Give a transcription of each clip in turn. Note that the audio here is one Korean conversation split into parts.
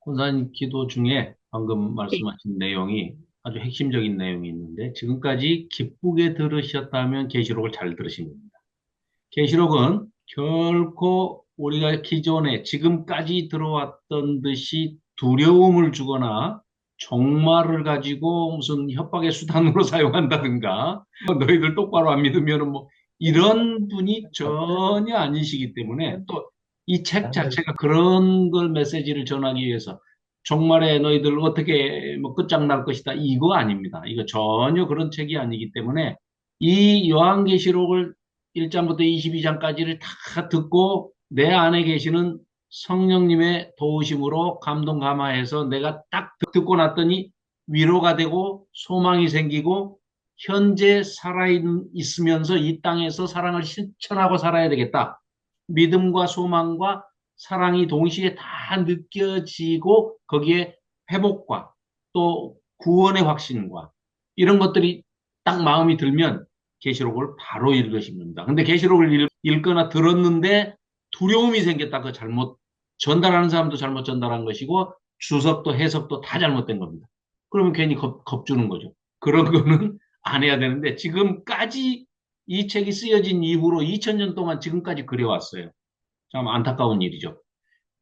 혼산 기도 중에 방금 네. 말씀하신 내용이 아주 핵심적인 내용이 있는데 지금까지 기쁘게 들으셨다면 계시록을 잘 들으신 겁니다. 계시록은 결코 우리가 기존에 지금까지 들어왔던 듯이 두려움을 주거나 종말을 가지고 무슨 협박의 수단으로 사용한다든가 너희들 똑바로 안 믿으면 뭐 이런 분이 전혀 아니시기 때문에 또 이 책 자체가 그런 걸 메시지를 전하기 위해서 종말에 너희들 어떻게 뭐 끝장날 것이다 이거 아닙니다. 이거 전혀 그런 책이 아니기 때문에 이 요한계시록을 1장부터 22장까지를 다 듣고 내 안에 계시는 성령님의 도우심으로 감동 감화해서 내가 딱 듣고 났더니 위로가 되고 소망이 생기고 현재 살아 있으면서 이 땅에서 사랑을 실천하고 살아야 되겠다. 믿음과 소망과 사랑이 동시에 다 느껴지고 거기에 회복과 또 구원의 확신과 이런 것들이 딱 마음이 들면 계시록을 바로 읽으신 겁니다. 근데 계시록을 읽거나 들었는데 두려움이 생겼다. 그 잘못 전달하는 사람도 잘못 전달한 것이고 주석도 해석도 다 잘못된 겁니다. 그러면 괜히 겁주는 거죠. 그런 거는 안 해야 되는데 지금까지 이 책이 쓰여진 이후로 2000년 동안 지금까지 그려왔어요. 참 안타까운 일이죠.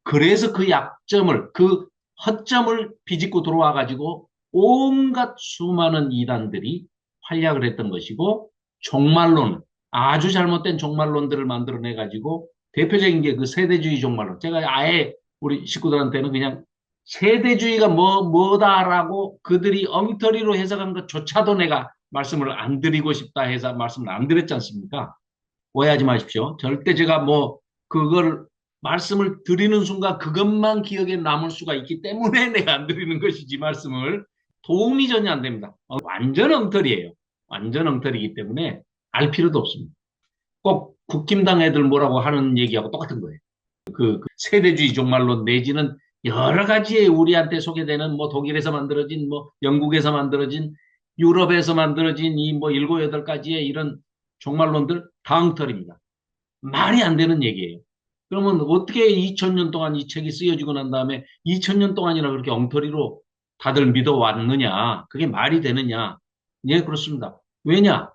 그래서 그 약점을, 그 허점을 비집고 들어와 가지고 온갖 수많은 이단들이 활약을 했던 것이고 종말론, 아주 잘못된 종말론들을 만들어내 가지고 대표적인 게 그 세대주의 종말론. 제가 아예 우리 식구들한테는 그냥 세대주의가 뭐다라고 그들이 엉터리로 해석한 것조차도 내가 말씀을 안 드리고 싶다 해서 말씀을 안 드렸지 않습니까? 오해하지 마십시오. 절대 제가 뭐 그걸 말씀을 드리는 순간 그것만 기억에 남을 수가 있기 때문에 내가 안 드리는 것이지 말씀을 도움이 전혀 안 됩니다. 완전 엉터리예요. 완전 엉터리이기 때문에 알 필요도 없습니다. 꼭 국힘당 애들 뭐라고 하는 얘기하고 똑같은 거예요. 그 세대주의 종말론 내지는 여러 가지의 우리한테 소개되는 뭐 독일에서 만들어진 뭐 영국에서 만들어진 유럽에서 만들어진 이 뭐 일곱 여덟 가지의 이런 종말론들 다 엉터리입니다. 말이 안 되는 얘기예요. 그러면 어떻게 2000년 동안 이 책이 쓰여지고 난 다음에 2000년 동안이나 그렇게 엉터리로 다들 믿어왔느냐? 그게 말이 되느냐? 예, 그렇습니다. 왜냐?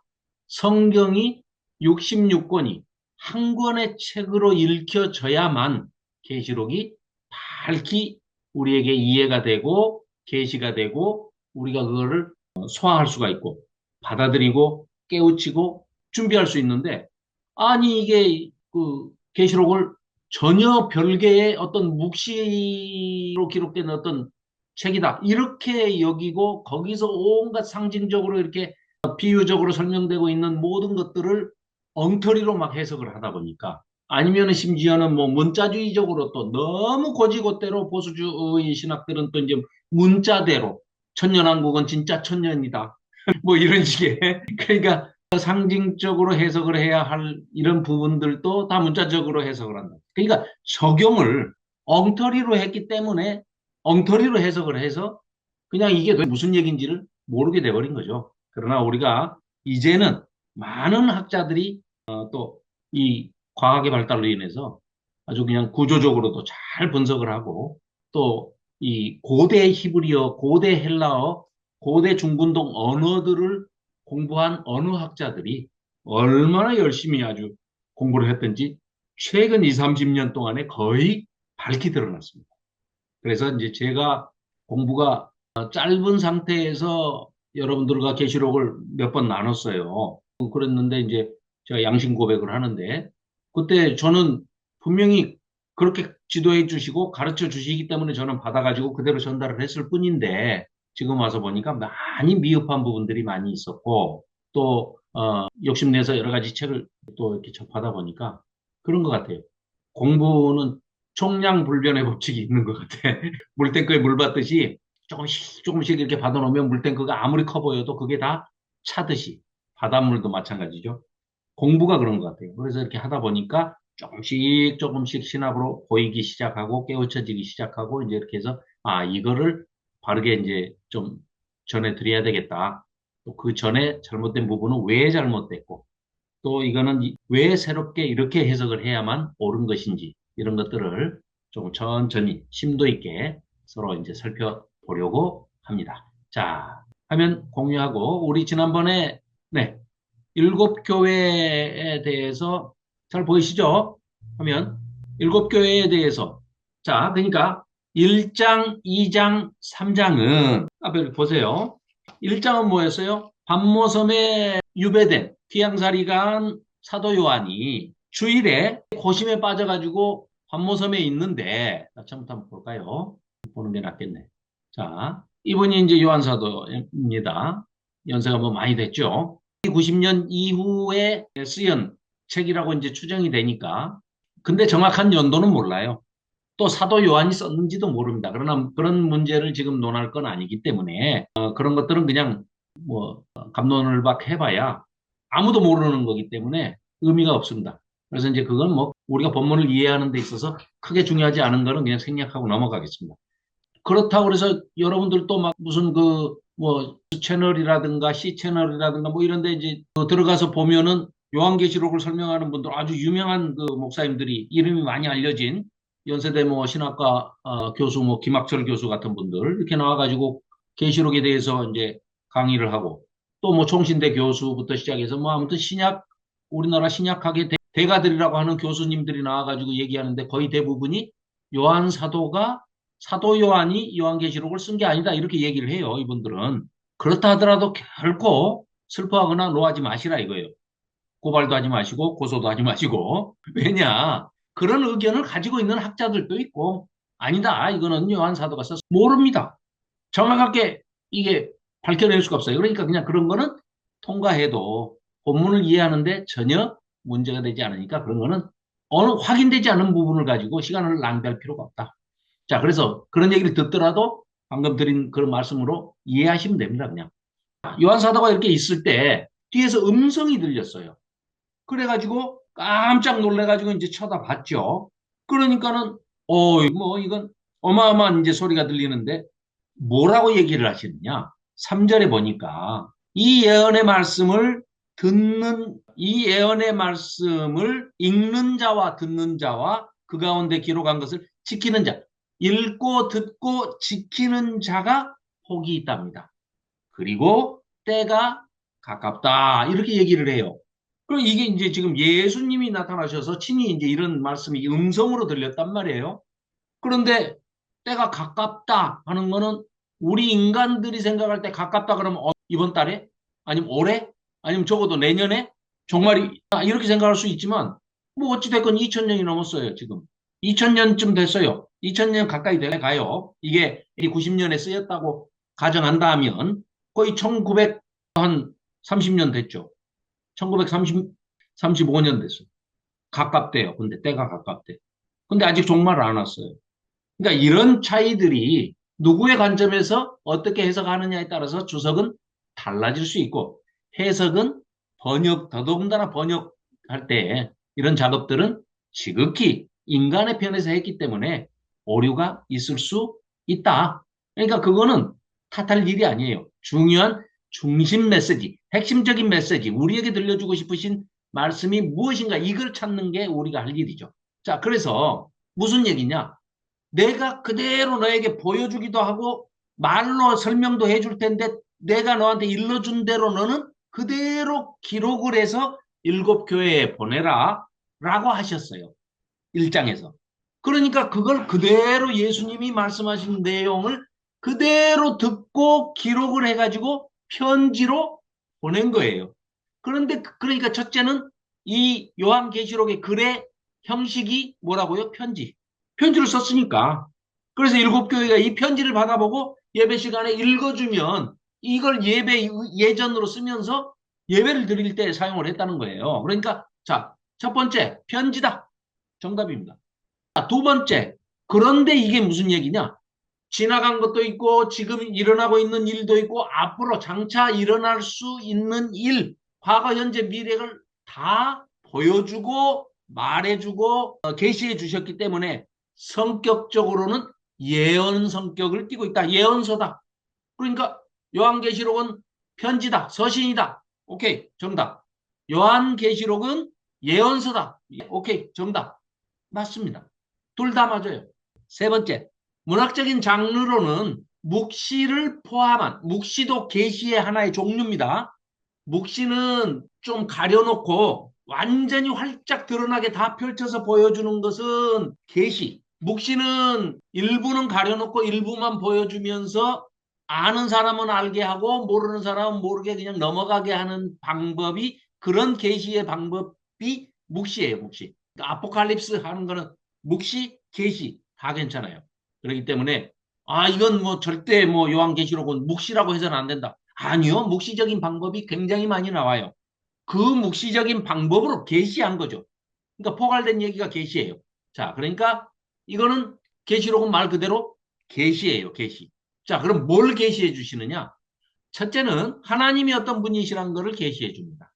성경이 66권이 한 권의 책으로 읽혀져야만 계시록이 밝히 우리에게 이해가 되고 계시가 되고 우리가 그거를 소화할 수가 있고 받아들이고 깨우치고 준비할 수 있는데 아니 이게 그 계시록을 전혀 별개의 어떤 묵시로 기록된 어떤 책이다. 이렇게 여기고 거기서 온갖 상징적으로 이렇게 비유적으로 설명되고 있는 모든 것들을 엉터리로 막 해석을 하다 보니까 아니면은 심지어는 뭐 문자주의적으로 또 너무 고지고대로 보수주의 신학들은 또 이제 문자대로 천년왕국은 진짜 천년이다. 뭐 이런 식의 그러니까 상징적으로 해석을 해야 할 이런 부분들도 다 문자적으로 해석을 한다. 그러니까 적용을 엉터리로 했기 때문에 엉터리로 해석을 해서 그냥 이게 무슨 얘기인지를 모르게 돼버린 거죠. 그러나 우리가 이제는 많은 학자들이 또 이 과학의 발달로 인해서 아주 그냥 구조적으로도 잘 분석을 하고 또 이 고대 히브리어, 고대 헬라어, 고대 중분동 언어들을 공부한 언어학자들이 얼마나 열심히 아주 공부를 했던지 최근 2, 30년 동안에 거의 밝히 드러났습니다. 그래서 이제 제가 공부가 짧은 상태에서 여러분들과 계시록을 몇 번 나눴어요. 그랬는데 이제 제가 양심 고백을 하는데 그때 저는 분명히 그렇게 지도해 주시고 가르쳐 주시기 때문에 저는 받아가지고 그대로 전달을 했을 뿐인데 지금 와서 보니까 많이 미흡한 부분들이 많이 있었고 또 욕심내서 여러 가지 책을 또 이렇게 접하다 보니까 그런 것 같아요. 공부는 총량불변의 법칙이 있는 것 같아. 물탱크에 물 받듯이 조금씩 조금씩 이렇게 받아놓으면 물탱크가 아무리 커 보여도 그게 다 차듯이 바닷물도 마찬가지죠. 공부가 그런 것 같아요. 그래서 이렇게 하다 보니까 조금씩 조금씩 신학으로 보이기 시작하고 깨우쳐지기 시작하고 이제 이렇게 해서 아 이거를 바르게 이제 좀 전해드려야 되겠다. 또 그 전에 잘못된 부분은 왜 잘못됐고 또 이거는 왜 새롭게 이렇게 해석을 해야만 옳은 것인지 이런 것들을 좀 천천히 심도 있게 서로 이제 살펴보려고 합니다. 자, 화면 공유하고 우리 지난번에 네, 일곱 교회에 대해서 잘 보이시죠? 화면 일곱 교회에 대해서 자, 그러니까 1장, 2장, 3장은 앞에 보세요. 1장은 뭐였어요? 밤모섬에 유배된 귀양살이가 한 사도 요한이 주일에 고심에 빠져가지고 밤모섬에 있는데 처음부터 한번 볼까요? 보는 게 낫겠네. 자, 이분이 이제 요한 사도입니다. 연세가 뭐 많이 됐죠. 90년 이후에 쓰인 책이라고 이제 추정이 되니까 근데 정확한 연도는 몰라요. 또 사도 요한이 썼는지도 모릅니다. 그러나 그런 문제를 지금 논할 건 아니기 때문에 그런 것들은 그냥 뭐 갑론을 박 해봐야 아무도 모르는 거기 때문에 의미가 없습니다. 그래서 이제 그건 뭐 우리가 본문을 이해하는 데 있어서 크게 중요하지 않은 거는 그냥 생략하고 넘어가겠습니다. 그렇다고 그래서 여러분들도 막 무슨 그 뭐 채널이라든가 C 채널이라든가 뭐 이런 데 이제 들어가서 보면은 요한계시록을 설명하는 분들 아주 유명한 그 목사님들이 이름이 많이 알려진 연세대 뭐 신학과 교수 뭐 김학철 교수 같은 분들 이렇게 나와가지고 계시록에 대해서 이제 강의를 하고 또 뭐 총신대 교수부터 시작해서 뭐 아무튼 신약 우리나라 신약학의 대가들이라고 하는 교수님들이 나와가지고 얘기하는데 거의 대부분이 요한 사도가 사도 요한이 요한계시록을 쓴 게 아니다 이렇게 얘기를 해요. 이분들은 그렇다 하더라도 결코 슬퍼하거나 노하지 마시라 이거예요. 고발도 하지 마시고 고소도 하지 마시고 왜냐 그런 의견을 가지고 있는 학자들도 있고 아니다 이거는 요한 사도가 썼어 모릅니다. 정확하게 이게 밝혀낼 수가 없어요. 그러니까 그냥 그런 거는 통과해도 본문을 이해하는데 전혀 문제가 되지 않으니까 그런 거는 어느 확인되지 않은 부분을 가지고 시간을 낭비할 필요가 없다. 자, 그래서 그런 얘기를 듣더라도 방금 드린 그런 말씀으로 이해하시면 됩니다, 그냥. 요한 사도가 이렇게 있을 때 뒤에서 음성이 들렸어요. 그래가지고 깜짝 놀래가지고 이제 쳐다봤죠. 그러니까는, 뭐 이건 어마어마한 이제 소리가 들리는데 뭐라고 얘기를 하시느냐? 3절에 보니까 이 예언의 말씀을 읽는 자와 듣는 자와 그 가운데 기록한 것을 지키는 자, 읽고 듣고 지키는 자가 복이 있답니다. 그리고 때가 가깝다. 이렇게 얘기를 해요. 그럼 이게 이제 지금 예수님이 나타나셔서 친히 이제 이런 말씀이 음성으로 들렸단 말이에요. 그런데 때가 가깝다 하는 거는 우리 인간들이 생각할 때 가깝다 그러면 이번 달에? 아니면 올해? 아니면 적어도 내년에? 종말이 이렇게 생각할 수 있지만 뭐 어찌됐건 2000년이 넘었어요 지금. 2000년쯤 됐어요. 2000년 가까이 돼 가요. 이게 90년에 쓰였다고 가정한다면 거의 1900 한 30년 됐죠. 1930, 35년 됐어요. 가깝대요. 근데 때가 가깝대. 근데 아직 종말 안 왔어요. 그러니까 이런 차이들이 누구의 관점에서 어떻게 해석하느냐에 따라서 주석은 달라질 수 있고 해석은 더더군다나 번역할 때 이런 작업들은 지극히 인간의 편에서 했기 때문에 오류가 있을 수 있다. 그러니까 그거는 탓할 일이 아니에요. 중요한 중심 메시지, 핵심적인 메시지, 우리에게 들려주고 싶으신 말씀이 무엇인가 이걸 찾는 게 우리가 할 일이죠. 자, 그래서 무슨 얘기냐? 내가 그대로 너에게 보여주기도 하고 말로 설명도 해줄 텐데 내가 너한테 일러준 대로 너는 그대로 기록을 해서 일곱 교회에 보내라 라고 하셨어요. 1장에서. 그러니까 그걸 그대로 예수님이 말씀하신 내용을 그대로 듣고 기록을 해가지고 편지로 보낸 거예요. 그런데 그러니까 첫째는 이 요한계시록의 글의 형식이 뭐라고요? 편지. 편지를 썼으니까. 그래서 일곱 교회가 이 편지를 받아보고 예배 시간에 읽어주면 이걸 예배 예전으로 쓰면서 예배를 드릴 때 사용을 했다는 거예요. 그러니까 자, 첫 번째 편지다. 정답입니다. 자, 두 번째 그런데 이게 무슨 얘기냐? 지나간 것도 있고 지금 일어나고 있는 일도 있고 앞으로 장차 일어날 수 있는 일, 과거, 현재, 미래를 다 보여주고 말해주고 계시해 주셨기 때문에 성격적으로는 예언 성격을 띠고 있다. 예언서다. 그러니까 요한계시록은 편지다. 서신이다. 오케이. 정답. 요한계시록은 예언서다. 오케이. 정답. 맞습니다. 둘 다 맞아요. 세 번째. 문학적인 장르로는 묵시를 포함한, 묵시도 계시의 하나의 종류입니다. 묵시는 좀 가려놓고 완전히 활짝 드러나게 다 펼쳐서 보여주는 것은 계시. 묵시는 일부는 가려놓고 일부만 보여주면서 아는 사람은 알게 하고 모르는 사람은 모르게 그냥 넘어가게 하는 방법이, 그런 계시의 방법이 묵시예요, 묵시. 그러니까 아포칼립스 하는 거는 묵시, 계시 다 괜찮아요. 그렇기 때문에 이건 뭐 절대 뭐 요한계시록은 묵시라고 해서는 안 된다. 아니요, 묵시적인 방법이 굉장히 많이 나와요. 그 묵시적인 방법으로 계시한 거죠. 그러니까 포괄된 얘기가 계시예요. 자, 그러니까 이거는 계시록은 말 그대로 계시예요, 계시. 자, 그럼 뭘 계시해 주시느냐? 첫째는 하나님이 어떤 분이시라는 것을 계시해 줍니다.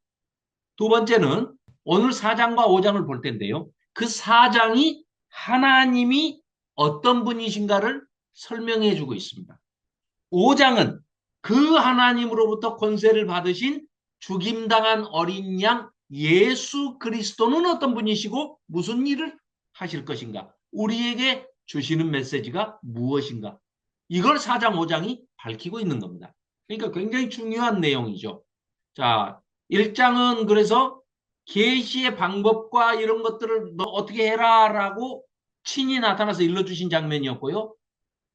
두 번째는 오늘 4장과 5장을 볼 텐데요. 그 4장이 하나님이 어떤 분이신가를 설명해 주고 있습니다. 5장은 그 하나님으로부터 권세를 받으신 죽임당한 어린 양 예수 그리스도는 어떤 분이시고 무슨 일을 하실 것인가? 우리에게 주시는 메시지가 무엇인가? 이걸 4장, 5장이 밝히고 있는 겁니다. 그러니까 굉장히 중요한 내용이죠. 자, 1장은 그래서 계시의 방법과 이런 것들을 너 어떻게 해라라고 친히 나타나서 일러주신 장면이었고요.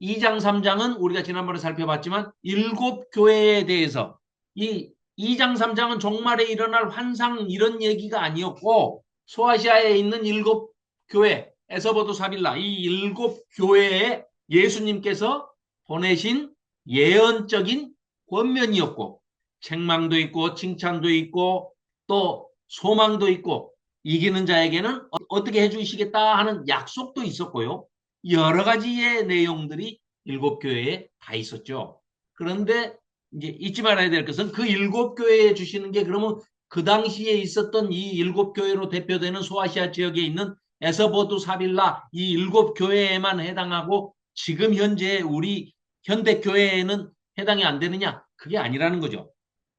2장, 3장은 우리가 지난번에 살펴봤지만 일곱 교회에 대해서, 이 2장, 3장은 종말에 일어날 환상 이런 얘기가 아니었고 소아시아에 있는 일곱 교회, 에서버도 사빌라, 이 일곱 교회에 예수님께서 보내신 예언적인 권면이었고 책망도 있고 칭찬도 있고 또 소망도 있고 이기는 자에게는 어떻게 해주시겠다 하는 약속도 있었고요. 여러 가지의 내용들이 일곱 교회에 다 있었죠. 그런데 이제 잊지 말아야 될 것은 그 일곱 교회에 주시는 게, 그러면 그 당시에 있었던 이 일곱 교회로 대표되는 소아시아 지역에 있는 에서버두 사빌라 이 일곱 교회에만 해당하고 지금 현재 우리 현대 교회에는 해당이 안 되느냐? 그게 아니라는 거죠.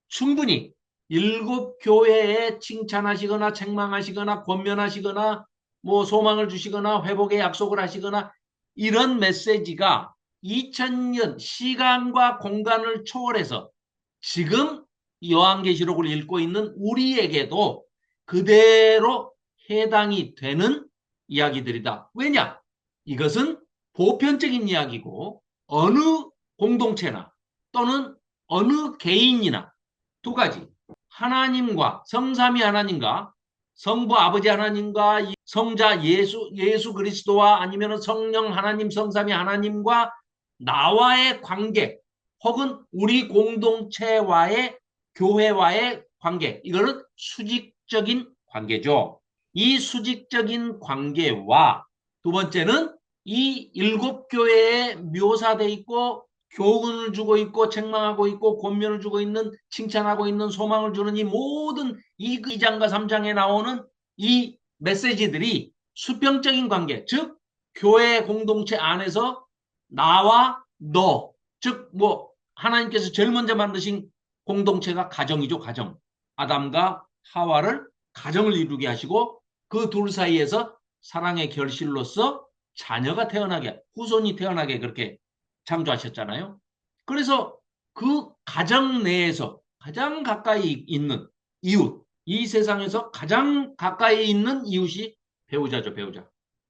충분히 일곱 교회에 칭찬하시거나 책망하시거나 권면하시거나 뭐 소망을 주시거나 회복의 약속을 하시거나 이런 메시지가 2000년 시간과 공간을 초월해서 지금 요한계시록을 읽고 있는 우리에게도 그대로 해당이 되는 이야기들이다. 왜냐? 이것은 보편적인 이야기고 어느 공동체나 또는 어느 개인이나 두 가지, 하나님과 성삼위 하나님과 성부 아버지 하나님과 성자 예수 그리스도와 아니면 성령 하나님 성삼위 하나님과 나와의 관계 혹은 우리 공동체와의 교회와의 관계, 이거는 수직적인 관계죠. 이 수직적인 관계와 두 번째는 이 일곱 교회에 묘사돼 있고 교훈을 주고 있고 책망하고 있고 권면을 주고 있는, 칭찬하고 있는, 소망을 주는 이 모든 이 2장과 3장에 나오는 이 메시지들이 수평적인 관계, 즉 교회 공동체 안에서 나와 너, 즉 뭐 하나님께서 제일 먼저 만드신 공동체가 가정이죠. 가정. 아담과 하와를 가정을 이루게 하시고 그 둘 사이에서 사랑의 결실로서 자녀가 태어나게, 후손이 태어나게 그렇게 창조하셨잖아요. 그래서 그 가정 내에서 가장 가까이 있는 이웃, 이 세상에서 가장 가까이 있는 이웃이 배우자죠, 배우자.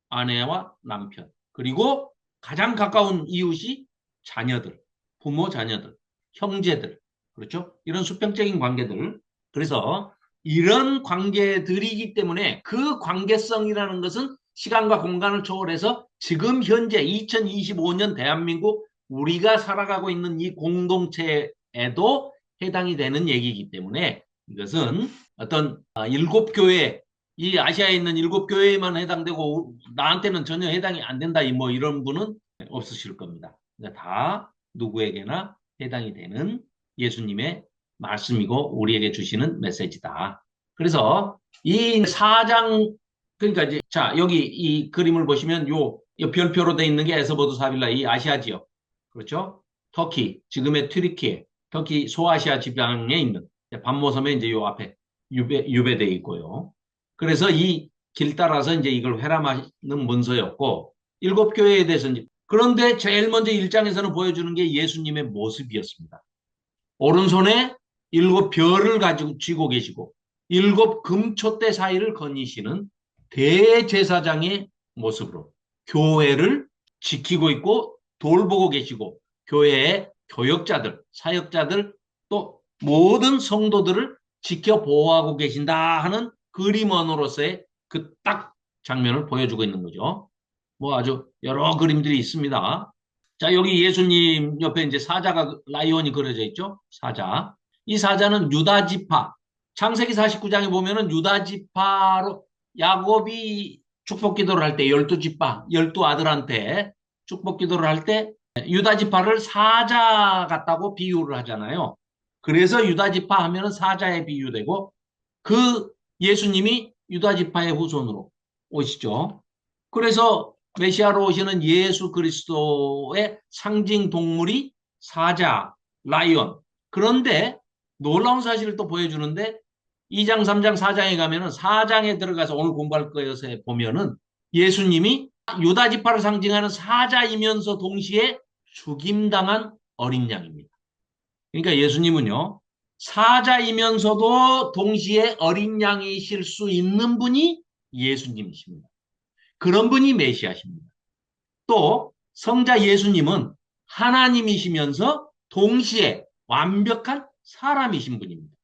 아내와 남편. 그리고 가장 가까운 이웃이 자녀들, 부모, 자녀들, 형제들. 그렇죠? 이런 수평적인 관계들. 그래서 이런 관계들이기 때문에 그 관계성이라는 것은 시간과 공간을 초월해서 지금 현재 2025년 대한민국 우리가 살아가고 있는 이 공동체에도 해당이 되는 얘기이기 때문에 이것은 어떤 일곱 교회, 이 아시아에 있는 일곱 교회에만 해당되고 나한테는 전혀 해당이 안 된다 뭐 이런 분은 없으실 겁니다. 그러니까 다 누구에게나 해당이 되는 예수님의 말씀이고 우리에게 주시는 메시지다. 그래서 이 4장, 그러니까 이제 자 여기 이 그림을 보시면 요 별표로 돼 있는 게 에서버드 사빌라 이 아시아 지역, 그렇죠? 터키, 지금의 튀르키예, 터키 소아시아 지방에 있는 반모섬에 이제 요 앞에 유배돼 있고요. 그래서 이 길 따라서 이제 이걸 회람하는 문서였고 일곱 교회에 대해서 이제 그런데 제일 먼저 1장에서는 보여주는 게 예수님의 모습이었습니다. 오른손에 7별을 가지고 쥐고 계시고 7금촛대 사이를 거니시는 대제사장의 모습으로 교회를 지키고 있고 돌보고 계시고 교회의 교역자들, 사역자들 또 모든 성도들을 지켜 보호하고 계신다 하는 그림원으로서의 그 딱 장면을 보여주고 있는 거죠. 뭐 아주 여러 그림들이 있습니다. 자, 여기 예수님 옆에 이제 사자가, 라이온이 그려져 있죠? 사자. 이 사자는 유다 지파. 창세기 49장에 보면은 유다 지파로 야곱이 축복 기도를 할 때, 12지파, 12아들한테 축복 기도를 할 때, 유다 지파를 사자 같다고 비유를 하잖아요. 그래서 유다 지파 하면은 사자에 비유되고, 그 예수님이 유다 지파의 후손으로 오시죠. 그래서 메시아로 오시는 예수 그리스도의 상징 동물이 사자, 라이언. 그런데 놀라운 사실을 또 보여주는데 2장, 3장, 4장에 가면은 4장에 들어가서 오늘 공부할 거여서 보면은 예수님이 유다 지파를 상징하는 사자이면서 동시에 죽임당한 어린 양입니다. 그러니까 예수님은요, 사자이면서도 동시에 어린 양이실 수 있는 분이 예수님이십니다. 그런 분이 메시아십니다. 또 성자 예수님은 하나님이시면서 동시에 완벽한 사람이신 분입니다.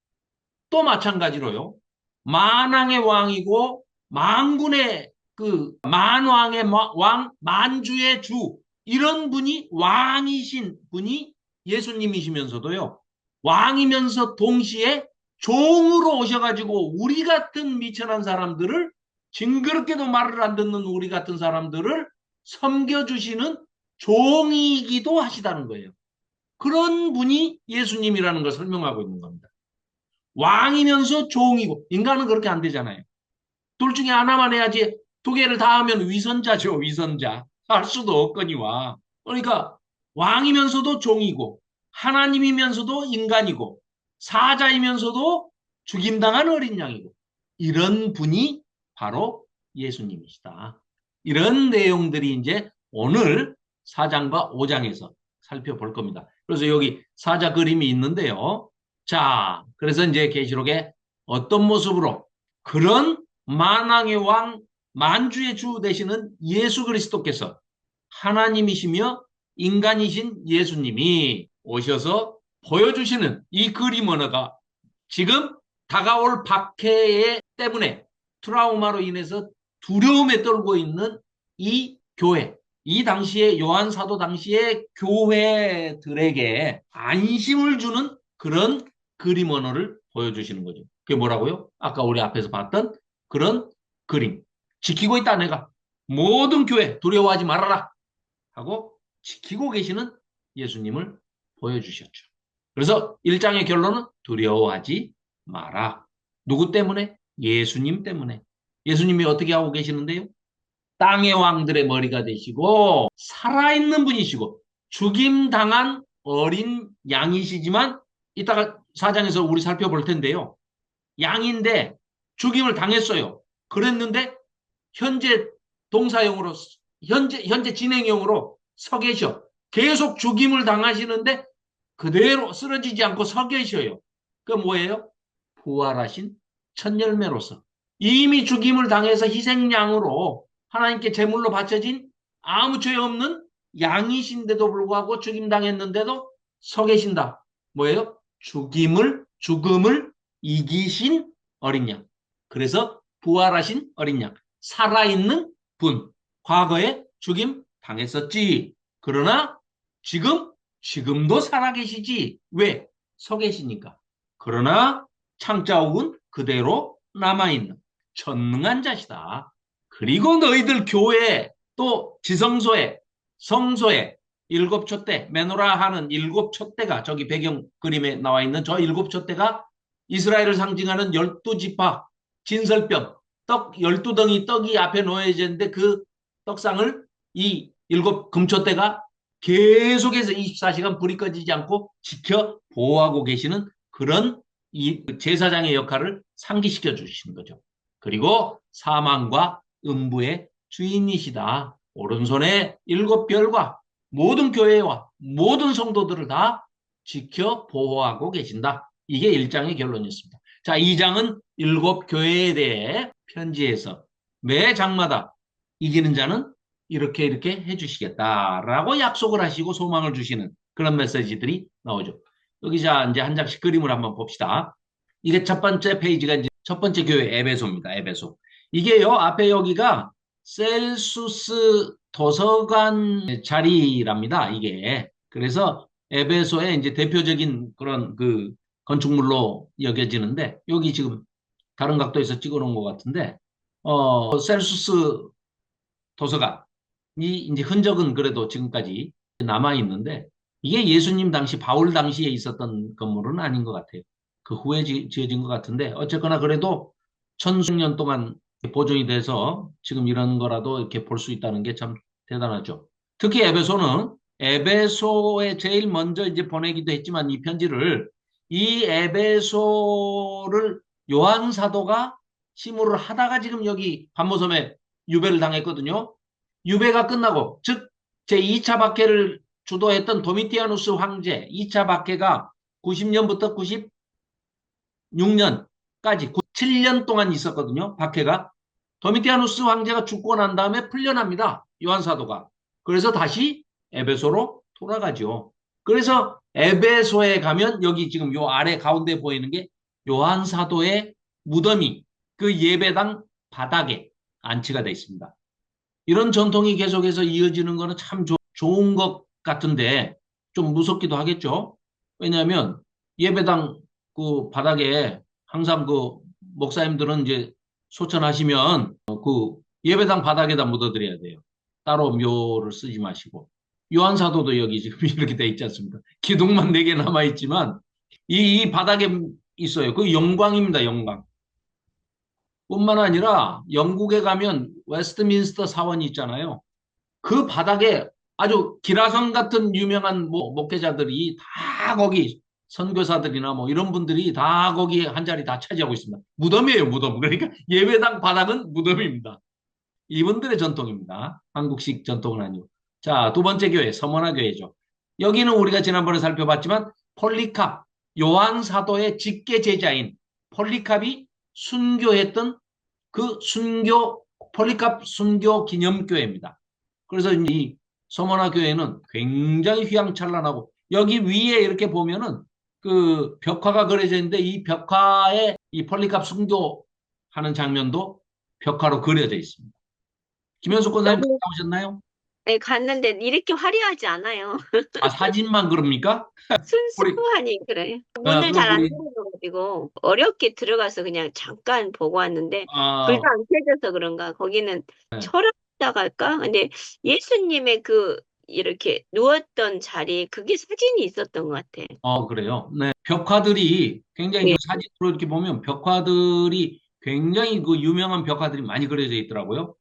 또 마찬가지로요. 만왕의 왕이고 만군의 그 만왕의 왕, 만주의 주 이런 분이 왕이신 분이 예수님이시면서도요. 왕이면서 동시에 종으로 오셔가지고 우리 같은 미천한 사람들을 징그럽게도 말을 안 듣는 우리 같은 사람들을 섬겨주시는 종이기도 하시다는 거예요. 그런 분이 예수님이라는 걸 설명하고 있는 겁니다. 왕이면서 종이고 인간은 그렇게 안 되잖아요. 둘 중에 하나만 해야지 두 개를 다 하면 위선자죠. 위선자. 할 수도 없거니와. 그러니까 왕이면서도 종이고 하나님이면서도 인간이고 사자이면서도 죽임당한 어린 양이고 이런 분이 바로 예수님이시다. 이런 내용들이 이제 오늘 4장과 5장에서 살펴볼 겁니다. 그래서 여기 사자 그림이 있는데요. 자, 그래서 이제 계시록에 어떤 모습으로 그런 만왕의 왕, 만주의 주 되시는 예수 그리스도께서 하나님이시며 인간이신 예수님이 오셔서 보여주시는 이 그림 언어가 지금 다가올 박해 때문에 트라우마로 인해서 두려움에 떨고 있는 이 교회, 이 당시에 요한 사도 당시의 교회들에게 안심을 주는 그런 그림 언어를 보여주시는 거죠. 그게 뭐라고요? 아까 우리 앞에서 봤던 그런 그림. 지키고 있다 내가. 모든 교회 두려워하지 말아라 하고 지키고 계시는 예수님을 보여주셨죠. 그래서 1장의 결론은 두려워하지 마라. 누구 때문에? 예수님 때문에. 예수님이 어떻게 하고 계시는데요? 땅의 왕들의 머리가 되시고 살아있는 분이시고 죽임당한 어린 양이시지만 이따가 4장에서 우리 살펴볼 텐데요. 양인데 죽임을 당했어요. 그랬는데 현재 동사형으로 현재 진행형으로 서 계셔. 계속 죽임을 당하시는데 그대로 쓰러지지 않고 서 계셔요. 그 뭐예요? 부활하신 첫 열매로서 이미 죽임을 당해서 희생양으로 하나님께 제물로 바쳐진 아무 죄 없는 양이신데도 불구하고 죽임당했는데도 서 계신다. 뭐예요? 죽음을 이기신 어린 양. 그래서 부활하신 어린 양. 살아있는 분. 과거에 죽임 당했었지. 그러나 지금도 살아계시지. 왜? 서 계시니까. 그러나 창자옥은 그대로 남아있는 전능한 자시다. 그리고 너희들 교회에 또 지성소에 성소에 일곱 촛대 메노라 하는 일곱 촛대가 저기 배경 그림에 나와 있는 저 일곱 촛대가 이스라엘을 상징하는 12지파 진설병 떡 12덩이 떡이 앞에 놓여져 있는데 그 떡상을 이 일곱 금촛대가 계속해서 24시간 불이 꺼지지 않고 지켜 보호하고 계시는 그런 이 제사장의 역할을 상기시켜 주시는 거죠. 그리고 사망과 음부의 주인이시다. 오른손에 일곱 별과 모든 교회와 모든 성도들을 다 지켜 보호하고 계신다. 이게 1장의 결론이었습니다. 자, 2장은 일곱 교회에 대해 편지에서 매 장마다 이기는 자는 이렇게 이렇게 해주시겠다라고 약속을 하시고 소망을 주시는 그런 메시지들이 나오죠. 여기 자 이제 한 장씩 그림을 한번 봅시다. 이게 첫 번째 페이지가 이제 첫 번째 교회 에베소입니다. 에베소. 이게요 앞에 여기가 셀수스 도서관 자리랍니다. 이게 그래서 에베소의 이제 대표적인 그런 그 건축물로 여겨지는데 여기 지금 다른 각도에서 찍어놓은 것 같은데 셀수스 도서관이 이제 흔적은 그래도 지금까지 남아 있는데 이게 예수님 당시 바울 당시에 있었던 건물은 아닌 것 같아요. 그 후에 지어진 것 같은데 어쨌거나 그래도 천수년 동안 보존이 돼서 지금 이런 거라도 이렇게 볼 수 있다는 게 참 대단하죠. 특히 에베소는 에베소에 제일 먼저 이제 보내기도 했지만 이 편지를 이 에베소를 요한 사도가 시무를 하다가 지금 여기 반모섬에 유배를 당했거든요. 유배가 끝나고 즉 제2차 박해를 주도했던 도미티아누스 황제 2차 박해가 90년부터 96년까지 7년 동안 있었거든요. 박해가. 도미티아누스 황제가 죽고 난 다음에 풀려납니다. 요한 사도가. 그래서 다시 에베소로 돌아가죠. 그래서 에베소에 가면 여기 지금 요 아래 가운데 보이는 게 요한 사도의 무덤이 그 예배당 바닥에 안치가 되어 있습니다. 이런 전통이 계속해서 이어지는 거는 참 좋은 것 같은데 좀 무섭기도 하겠죠. 왜냐하면 예배당 그 바닥에 항상 그 목사님들은 이제 소천하시면 그 예배당 바닥에다 묻어드려야 돼요. 따로 묘를 쓰지 마시고. 요한 사도도 여기 지금 이렇게 돼 있지 않습니까? 기둥만 4개 남아 있지만 이 바닥에 있어요. 그 영광입니다, 영광. 뿐만 아니라 영국에 가면 웨스트민스터 사원이 있잖아요. 그 바닥에 아주 기라성 같은 유명한 목회자들이 다 거기 선교사들이나 뭐 이런 분들이 다 거기 한 자리 다 차지하고 있습니다. 무덤이에요, 무덤. 그러니까 예배당 바닥은 무덤입니다. 이분들의 전통입니다. 한국식 전통은 아니고. 자, 두 번째 교회, 서머나 교회죠. 여기는 우리가 지난번에 살펴봤지만 폴리캅, 요한 사도의 직계 제자인 폴리캅이 순교했던 그 폴리캅 순교 기념교회입니다. 그래서 이 서머나 교회는 굉장히 휘황찬란하고 여기 위에 이렇게 보면은 그 벽화가 그려져 있는데 이 벽화에 이 폴리캅 순교하는 장면도 벽화로 그려져 있습니다. 김현숙 권사님 너무 나오셨나요? 네, 갔는데 이렇게 화려하지 않아요. 아, 사진만 그럽니까? 우리, 순수하니 그래요. 문을 그럼 잘 안 우리, 열어가지고 어렵게 들어가서 그냥 잠깐 보고 왔는데 불도 아, 안 켜져서 그런가 거기는 네. 철학다 갈까? 근데 예수님의 그 이렇게 누웠던 자리 그게 사진이 있었던 것 같아. 그래요. 네. 벽화들이 굉장히 그 네. 사진으로 이렇게 보면 벽화들이 굉장히 그 유명한 벽화들이 많이 그려져 있더라고요.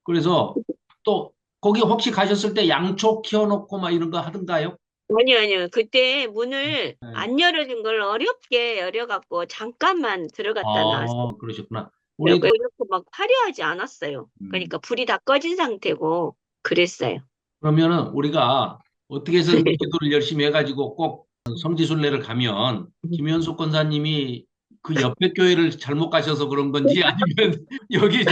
그래서 또 거기 혹시 가셨을 때 양초 키워놓고 막 이런 거 하던가요? 아니요, 아니요. 그때 문을 네. 안 열어준 걸 어렵게 열어갖고 잠깐만 들어갔다 나왔어요. 그러셨구나. 우리도, 이렇게 막 화려하지 않았어요. 음, 그러니까 불이 다 꺼진 상태고 그랬어요. 그러면은 우리가 어떻게 해서든 기도를 열심히 해가지고 꼭 성지순례를 가면 김현숙 권사님이 그 옆에 교회를 잘못 가셔서 그런 건지 아니면 여기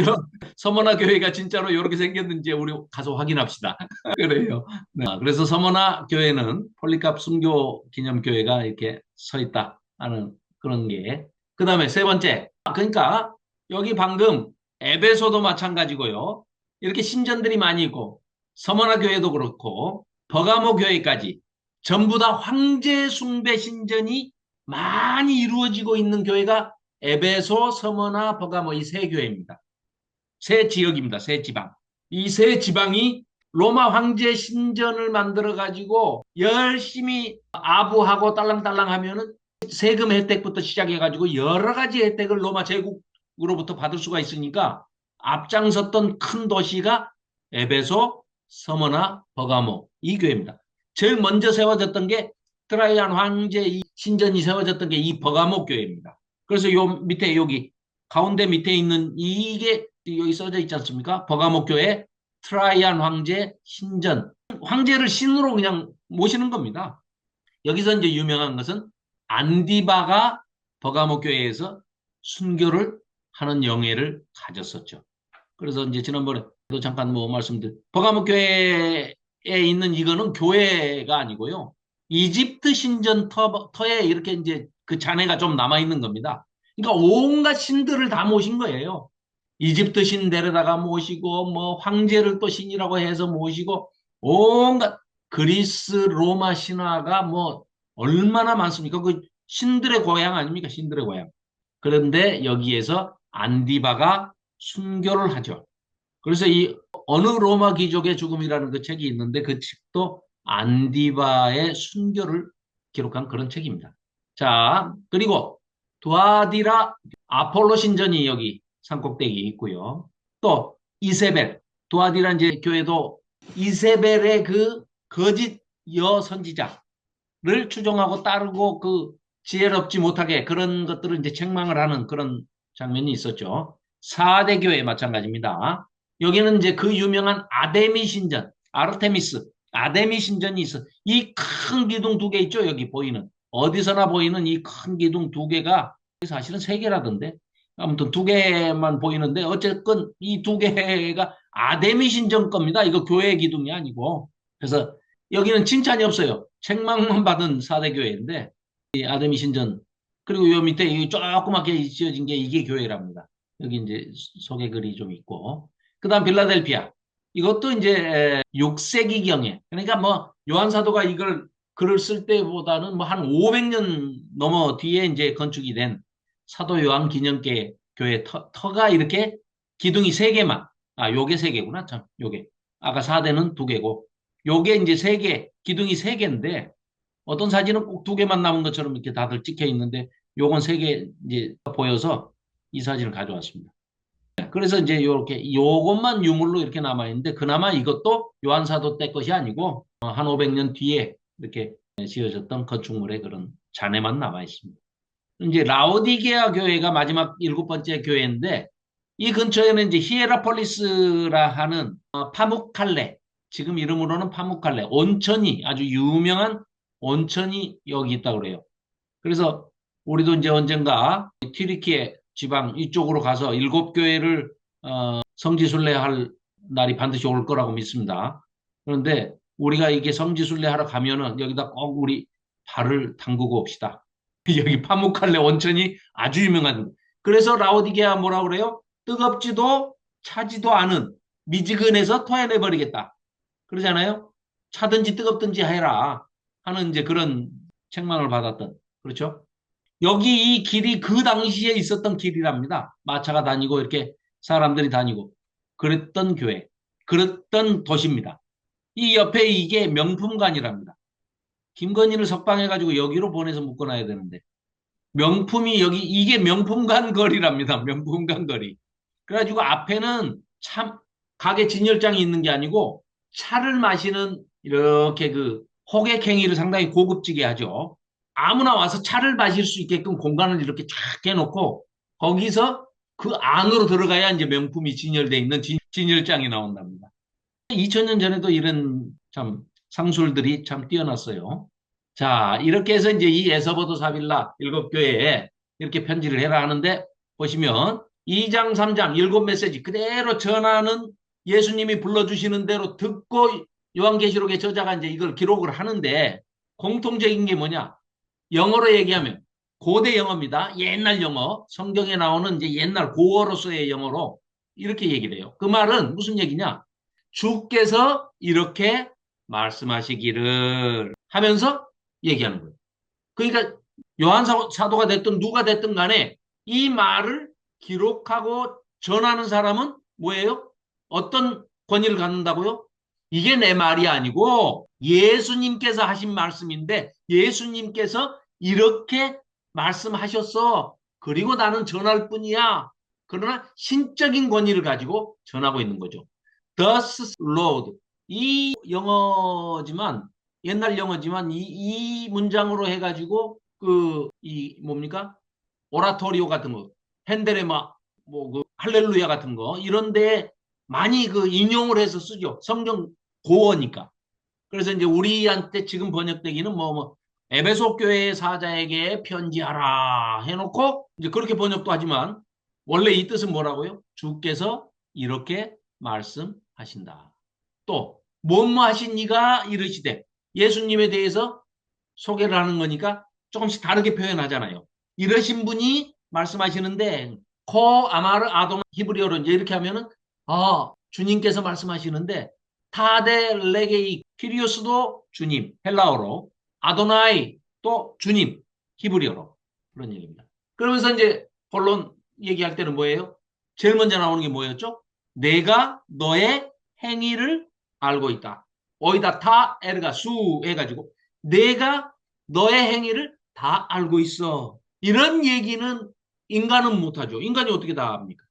서머나 교회가 진짜로 이렇게 생겼는지 우리 가서 확인합시다. 그래요. 네. 그래서 서머나 교회는 폴리캅 순교 기념교회가 이렇게 서 있다 하는 그런 게. 그 다음에 세 번째. 그러니까 여기 방금 에베소도 마찬가지고요. 이렇게 신전들이 많이 있고 서머나 교회도 그렇고 버가모 교회까지 전부 다 황제 숭배 신전이 많이 이루어지고 있는 교회가 에베소, 서머나, 버가모 이 세 교회입니다. 세 지역입니다. 세 지방. 이 세 지방이 로마 황제 신전을 만들어 가지고 열심히 아부하고 딸랑딸랑 하면은 세금 혜택부터 시작해 가지고 여러 가지 혜택을 로마 제국으로부터 받을 수가 있으니까 앞장섰던 큰 도시가 에베소, 서머나, 버가모 이 교회입니다. 제일 먼저 세워졌던 게 트라이안 황제 이 신전이 세워졌던 게 이 버가모 교회입니다. 그래서 요 밑에 여기 가운데 밑에 있는 이게 여기 써져 있지 않습니까? 버가모 교회 트라이안 황제 신전. 황제를 신으로 그냥 모시는 겁니다. 여기서 이제 유명한 것은 안디바가 버가모 교회에서 순교를 하는 영예를 가졌었죠. 그래서 이제 지난번에도 잠깐 뭐 말씀드린 버가모 교회에 있는 이거는 교회가 아니고요. 이집트 신전 터에 이렇게 이제 그 잔해가 좀 남아 있는 겁니다. 그러니까 온갖 신들을 다 모신 거예요. 이집트 신 데려다가 모시고 뭐 황제를 또 신이라고 해서 모시고 온갖 그리스 로마 신화가 뭐 얼마나 많습니까? 그 신들의 고향 아닙니까? 신들의 고향. 그런데 여기에서 안디바가 순교를 하죠. 그래서 이 어느 로마 귀족의 죽음이라는 그 책이 있는데 그 책도 안디바의 순교를 기록한 그런 책입니다. 자, 그리고 두아디라 아폴로 신전이 여기 산꼭대기에 있고요. 또 이세벨, 두아디라 이제 교회도 이세벨의 그 거짓 여 선지자를 추종하고 따르고 그 지혜롭지 못하게 그런 것들을 이제 책망을 하는 그런 장면이 있었죠. 4대 교회 마찬가지입니다. 여기는 이제 그 유명한 아데미 신전, 아르테미스, 아데미 신전이 있어. 이 큰 기둥 두 개 있죠, 여기 보이는. 어디서나 보이는 이 큰 기둥 두 개가 사실은 세 개라던데. 아무튼 두 개만 보이는데 어쨌건 이 두 개가 아데미 신전 겁니다. 이거 교회 기둥이 아니고. 그래서 여기는 칭찬이 없어요. 책망만 받은 4대 교회인데 이 아데미 신전 그리고 요 밑에 이 조그맣게 지어진 게 이게 교회랍니다. 여기 이제 소개글이 좀 있고 그다음 빌라델피아 이것도 이제 6세기경에 그러니까 뭐 요한 사도가 이걸 글을 쓸 때보다는 뭐 한 500년 넘어 뒤에 이제 건축이 된 사도 요한 기념계 교회 터가 이렇게 기둥이 세 개만 요게 세 개구나 참 요게 아까 4대는 두 개고 요게 이제 세 개 기둥이 세 개인데 어떤 사진은 꼭 두 개만 남은 것처럼 이렇게 다들 찍혀 있는데 요건 세 개 이제 보여서 이 사진을 가져왔습니다. 그래서 이제 이렇게 요것만 유물로 이렇게 남아 있는데 그나마 이것도 요한사도 때 것이 아니고 한 500년 뒤에 이렇게 지어졌던 건축물의 그런 잔해만 남아 있습니다. 이제 라오디게아 교회가 마지막 일곱 번째 교회인데 이 근처에는 이제 히에라폴리스라 하는 파묵칼레 지금 이름으로는 파묵칼레 온천이 아주 유명한 온천이 여기 있다고 그래요. 그래서 우리도 이제 언젠가 튀르키예 지방 이쪽으로 가서 일곱 교회를 성지순례할 날이 반드시 올 거라고 믿습니다. 그런데 우리가 이게 성지순례하러 가면은 여기다 꼭 우리 발을 담그고 옵시다. 여기 파묵칼레 온천이 아주 유명한. 그래서 라오디게아 뭐라 그래요? 뜨겁지도 차지도 않은 미지근해서 토해내 버리겠다. 그러잖아요. 차든지 뜨겁든지 해라 하는 이제 그런 책망을 받았던. 그렇죠? 여기 이 길이 그 당시에 있었던 길이랍니다. 마차가 다니고 이렇게 사람들이 다니고 그랬던 교회, 그랬던 도시입니다. 이 옆에 이게 명품관이랍니다. 김건희를 석방해가지고 여기로 보내서 묶어놔야 되는데 명품이 여기 이게 명품관 거리랍니다. 명품관 거리. 그래가지고 앞에는 참 가게 진열장이 있는 게 아니고 차를 마시는 이렇게 그 호객행위를 상당히 고급지게 하죠. 아무나 와서 차를 마실 수 있게끔 공간을 이렇게 쫙 해놓고 거기서 그 안으로 들어가야 이제 명품이 진열돼 있는 진열장이 나온답니다. 2000년 전에도 이런 참 상술들이 참 뛰어났어요. 자, 이렇게 해서 이제 이 에서버도 사빌라 일곱 교회에 이렇게 편지를 해라 하는데 보시면 2장, 3장 일곱 메시지 그대로 전하는 예수님이 불러주시는 대로 듣고 요한계시록의 저자가 이제 이걸 기록을 하는데 공통적인 게 뭐냐? 영어로 얘기하면 고대 영어입니다. 옛날 영어. 성경에 나오는 이제 옛날 고어로서의 영어로 이렇게 얘기를 해요. 그 말은 무슨 얘기냐? 주께서 이렇게 말씀하시기를 하면서 얘기하는 거예요. 그러니까 요한 사도가 됐든 누가 됐든 간에 이 말을 기록하고 전하는 사람은 뭐예요? 어떤 권위를 갖는다고요? 이게 내 말이 아니고 예수님께서 하신 말씀인데 예수님께서 이렇게 말씀하셨어. 그리고 나는 전할 뿐이야. 그러나 신적인 권위를 가지고 전하고 있는 거죠. Thus Lord. 이 영어지만 옛날 영어지만 이 문장으로 해가지고 이 뭡니까? 오라토리오 같은 거, 핸델의 뭐 그 할렐루야 같은 거 이런데 많이 그 인용을 해서 쓰죠. 성경 고어니까. 그래서 이제 우리한테 지금 번역되기는 에베소 교회 사자에게 편지하라 해놓고 이제 그렇게 번역도 하지만 원래 이 뜻은 뭐라고요? 주께서 이렇게 말씀하신다. 또 뭐뭐 하신 이가 이르시되 예수님에 대해서 소개를 하는 거니까 조금씩 다르게 표현하잖아요. 이러신 분이 말씀하시는데 코 아마르 아동 히브리어로 이제 이렇게 하면은 주님께서 말씀하시는데 타데 레게이 키리오스도 주님 헬라어로 아도나이 또 주님 히브리어로 그런 얘기입니다. 그러면서 이제 본론 얘기할 때는 뭐예요? 제일 먼저 나오는 게 뭐였죠? 내가 너의 행위를 알고 있다. 어이다 타 에르가 수 해가지고 내가 너의 행위를 다 알고 있어. 이런 얘기는 인간은 못하죠. 인간이 어떻게 다 압니까?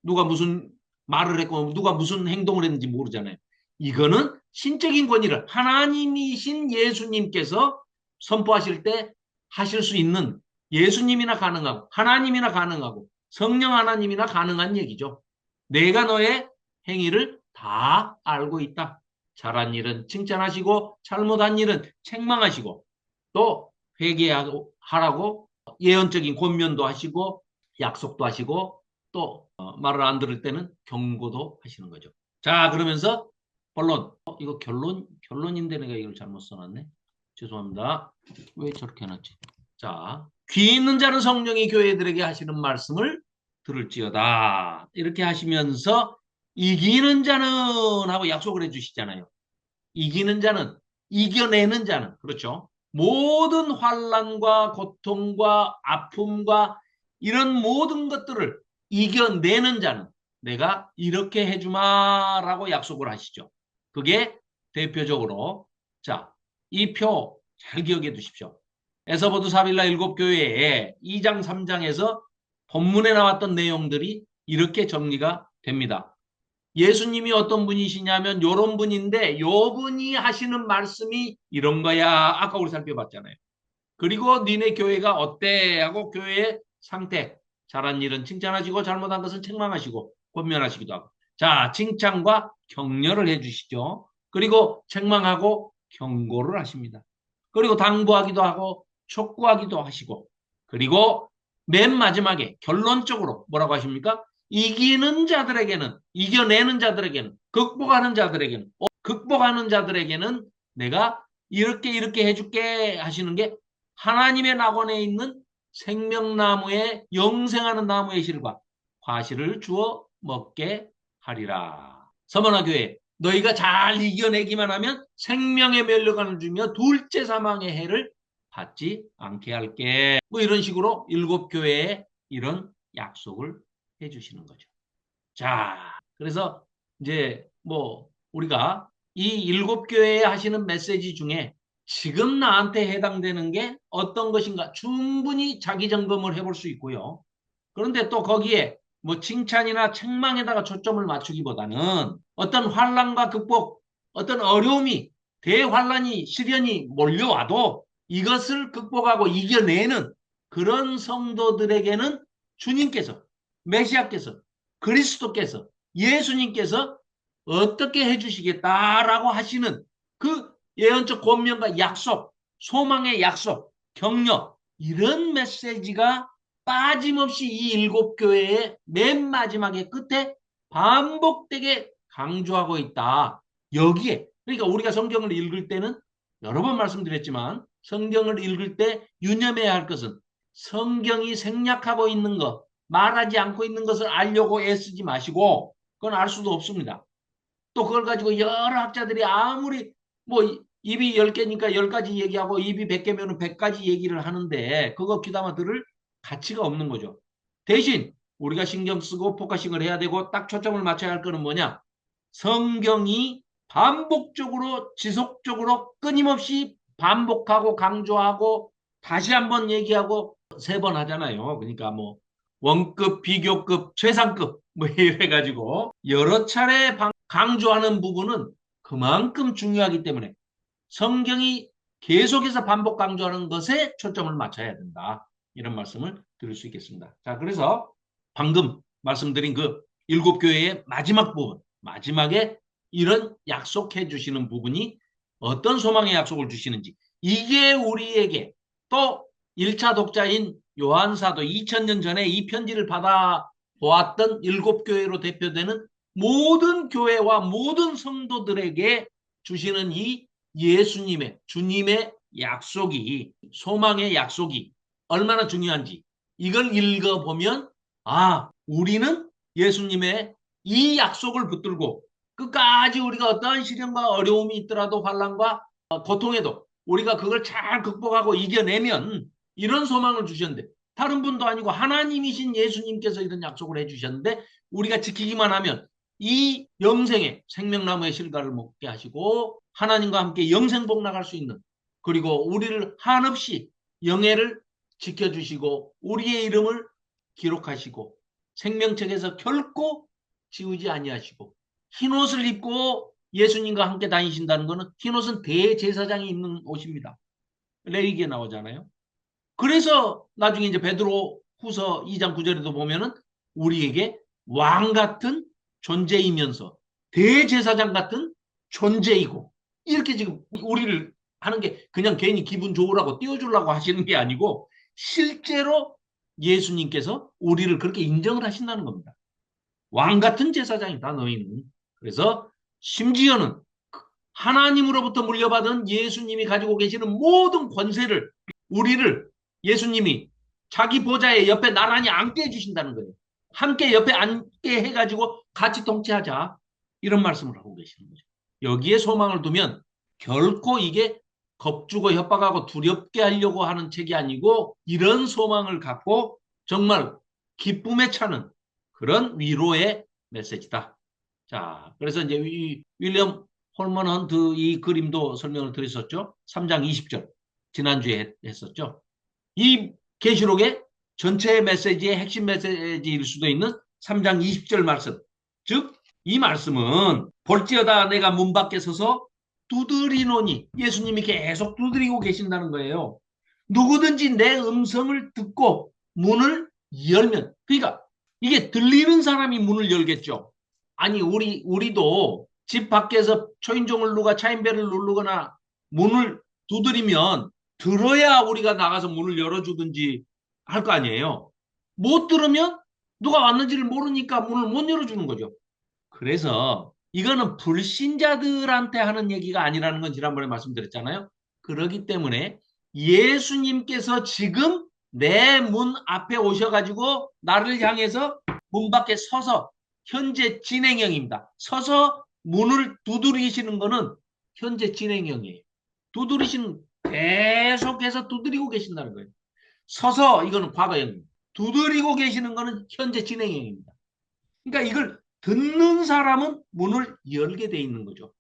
누가 무슨 말을 했고 누가 무슨 행동을 했는지 모르잖아요. 이거는 신적인 권위를 하나님이신 예수님께서 선포하실 때 하실 수 있는 예수님이나 가능하고 하나님이나 가능하고 성령 하나님이나 가능한 얘기죠. 내가 너의 행위를 다 알고 있다. 잘한 일은 칭찬하시고 잘못한 일은 책망하시고 또 회개하라고 예언적인 권면도 하시고 약속도 하시고 또 말을 안 들을 때는 경고도 하시는 거죠. 자, 그러면서 본론. 이거 결론인데 내가 이걸 잘못 써놨네. 죄송합니다. 왜 저렇게 해놨지? 자, 귀 있는 자는 성령이 교회들에게 하시는 말씀을 들을지어다. 이렇게 하시면서 이기는 자는 하고 약속을 해주시잖아요. 이기는 자는, 이겨내는 자는, 그렇죠. 모든 환난과 고통과 아픔과 이런 모든 것들을 이겨내는 자는 내가 이렇게 해주마라고 약속을 하시죠. 그게 대표적으로 자, 이 표 잘 기억해 두십시오. 에서보드 사빌라 일곱 교회의 2장 3장에서 본문에 나왔던 내용들이 이렇게 정리가 됩니다. 예수님이 어떤 분이시냐면 요런 분인데 요 분이 하시는 말씀이 이런 거야. 아까 우리 살펴봤잖아요. 그리고 니네 교회가 어때 하고 교회의 상태, 잘한 일은 칭찬하시고 잘못한 것은 책망하시고 권면하시기도 하고. 자, 칭찬과 격려를 해주시죠. 그리고 책망하고 경고를 하십니다. 그리고 당부하기도 하고 촉구하기도 하시고 그리고 맨 마지막에 결론적으로 뭐라고 하십니까? 이기는 자들에게는 이겨내는 자들에게는 극복하는 자들에게는 내가 이렇게 해줄게 하시는 게 하나님의 낙원에 있는 생명나무에 영생하는 나무의 실과 과실을 주어 먹게 하리라. 서머나 교회 너희가 잘 이겨내기만 하면 생명의 면류관을 주며 둘째 사망의 해를 받지 않게 할게. 뭐 이런 식으로 일곱 교회에 이런 약속을 해주시는 거죠. 자, 그래서 이제 우리가 이 일곱 교회에 하시는 메시지 중에 지금 나한테 해당되는 게 어떤 것인가 충분히 자기 점검을 해볼 수 있고요. 그런데 또 거기에 칭찬이나 책망에다가 초점을 맞추기보다는 어떤 환란과 극복, 어떤 어려움이 대환란이 시련이 몰려와도 이것을 극복하고 이겨내는 그런 성도들에게는 주님께서 메시아께서 그리스도께서 예수님께서 어떻게 해주시겠다라고 하시는 그 예언적 권면과 약속, 소망의 약속, 격려 이런 메시지가 빠짐없이 이 일곱 교회의 맨 마지막에 끝에 반복되게 강조하고 있다. 여기에 그러니까 우리가 성경을 읽을 때는 여러 번 말씀드렸지만 성경을 읽을 때 유념해야 할 것은 성경이 생략하고 있는 것, 말하지 않고 있는 것을 알려고 애쓰지 마시고 그건 알 수도 없습니다. 또 그걸 가지고 여러 학자들이 아무리 입이 10개니까 10가지 얘기하고 입이 100개면 100가지 얘기를 하는데 그거 귀담아 들을 가치가 없는 거죠. 대신 우리가 신경 쓰고 포커싱을 해야 되고 딱 초점을 맞춰야 할 거는 뭐냐? 성경이 반복적으로 지속적으로 끊임없이 반복하고 강조하고 다시 한번 얘기하고 3번 하잖아요. 그러니까 원급, 비교급, 최상급 이래가지고 여러 차례 강조하는 부분은 그만큼 중요하기 때문에 성경이 계속해서 반복 강조하는 것에 초점을 맞춰야 된다. 이런 말씀을 드릴 수 있겠습니다. 자, 그래서 방금 말씀드린 그 일곱 교회의 마지막 부분, 마지막에 이런 약속해 주시는 부분이 어떤 소망의 약속을 주시는지, 이게 우리에게 또 1차 독자인 요한사도 2000년 전에 이 편지를 받아 보았던 7교회로 대표되는 모든 교회와 모든 성도들에게 주시는 이 예수님의, 주님의 약속이, 소망의 약속이 얼마나 중요한지 이걸 읽어보면, 아, 우리는 예수님의 이 약속을 붙들고 끝까지 우리가 어떤 시련과 어려움이 있더라도, 환난과 고통에도 우리가 그걸 잘 극복하고 이겨내면, 이런 소망을 주셨는데, 다른 분도 아니고 하나님이신 예수님께서 이런 약속을 해주셨는데, 우리가 지키기만 하면 이 영생의 생명나무의 실과를 먹게 하시고 하나님과 함께 영생복 나갈 수 있는, 그리고 우리를 한없이 영예를 지켜주시고 우리의 이름을 기록하시고 생명책에서 결코 지우지 아니하시고, 흰옷을 입고 예수님과 함께 다니신다는 것은, 흰옷은 대제사장이 입는 옷입니다. 레위기에 나오잖아요. 그래서 나중에 이제 베드로 후서 2장 9절에도 보면은 우리에게 왕 같은 존재이면서 대제사장 같은 존재이고, 이렇게 지금 우리를 하는 게 그냥 괜히 기분 좋으라고 띄워주려고 하시는 게 아니고, 실제로 예수님께서 우리를 그렇게 인정을 하신다는 겁니다. 왕 같은 제사장이다 너희는. 그래서 심지어는 하나님으로부터 물려받은 예수님이 가지고 계시는 모든 권세를, 우리를 예수님이 자기 보좌에 옆에 나란히 앉게 해주신다는 거예요. 함께 옆에 앉게 해가지고 같이 통치하자, 이런 말씀을 하고 계시는 거죠. 여기에 소망을 두면 결코 이게 겁주고 협박하고 두렵게 하려고 하는 책이 아니고, 이런 소망을 갖고 정말 기쁨에 차는 그런 위로의 메시지다. 자, 그래서 이제 윌리엄 홀먼 헌트 이 그림도 설명을 드렸었죠. 3장 20절. 지난주에 했었죠. 이 계시록의 전체 메시지의 핵심 메시지일 수도 있는 3장 20절 말씀. 즉, 이 말씀은 볼지어다 내가 문 밖에 서서 두드리노니, 예수님이 계속 두드리고 계신다는 거예요. 누구든지 내 음성을 듣고 문을 열면, 그러니까 이게 들리는 사람이 문을 열겠죠. 아니, 우리도 집 밖에서 초인종을 누가 차인벨을 누르거나 문을 두드리면 들어야 우리가 나가서 문을 열어주든지 할 거 아니에요. 못 들으면 누가 왔는지를 모르니까 문을 못 열어주는 거죠. 그래서 이거는 불신자들한테 하는 얘기가 아니라는 건 지난번에 말씀드렸잖아요. 그렇기 때문에 예수님께서 지금 내 문 앞에 오셔가지고 나를 향해서 문 밖에 서서, 현재 진행형입니다. 서서 문을 두드리시는 거는 현재 진행형이에요. 두드리시는, 계속해서 두드리고 계신다는 거예요. 서서, 이거는 과거형입니다. 두드리고 계시는 거는 현재 진행형입니다. 그러니까 이걸 듣는 사람은 문을 열게 돼 있는 거죠.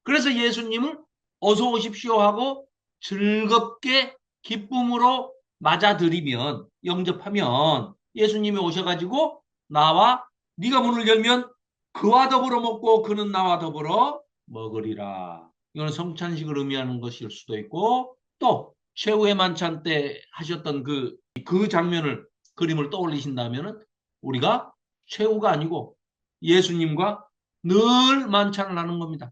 그래서 예수님을 어서 오십시오 하고 즐겁게 기쁨으로 맞아들이면, 영접하면, 예수님이 오셔가지고 나와 네가 문을 열면 그와 더불어 먹고 그는 나와 더불어 먹으리라. 이거는 성찬식을 의미하는 것일 수도 있고, 또 최후의 만찬 때 하셨던 그 장면을, 그림을 떠올리신다면은, 우리가 최후가 아니고 예수님과 늘 만찬을 하는 겁니다.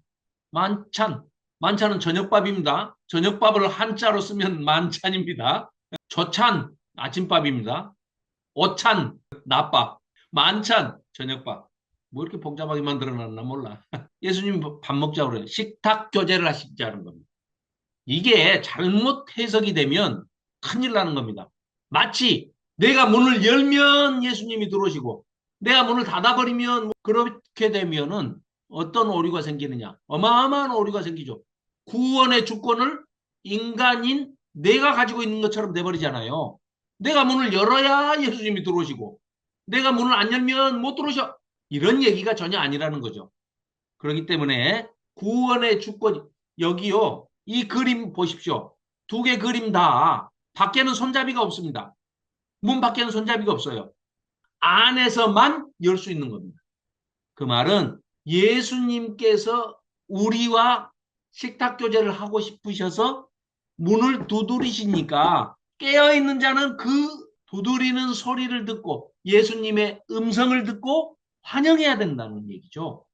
만찬. 만찬은 저녁밥입니다. 저녁밥을 한자로 쓰면 만찬입니다. 조찬, 아침밥입니다. 오찬, 낮밥. 만찬, 저녁밥. 뭐 이렇게 복잡하게 만들어놨나 몰라. 예수님이 밥 먹자고 그래요. 식탁 교제를 하시자는 겁니다. 이게 잘못 해석이 되면 큰일 나는 겁니다. 마치 내가 문을 열면 예수님이 들어오시고 내가 문을 닫아버리면, 그렇게 되면은 어떤 오류가 생기느냐? 어마어마한 오류가 생기죠. 구원의 주권을 인간인 내가 가지고 있는 것처럼 돼버리잖아요. 내가 문을 열어야 예수님이 들어오시고 내가 문을 안 열면 못 들어오셔. 이런 얘기가 전혀 아니라는 거죠. 그렇기 때문에 구원의 주권이, 여기요, 이 그림 보십시오. 두 개 그림 다 밖에는 손잡이가 없습니다. 문 밖에는 손잡이가 없어요. 안에서만 열 수 있는 겁니다. 그 말은 예수님께서 우리와 식탁 교제를 하고 싶으셔서 문을 두드리시니까, 깨어있는 자는 그 두드리는 소리를 듣고 예수님의 음성을 듣고 환영해야 된다는 얘기죠.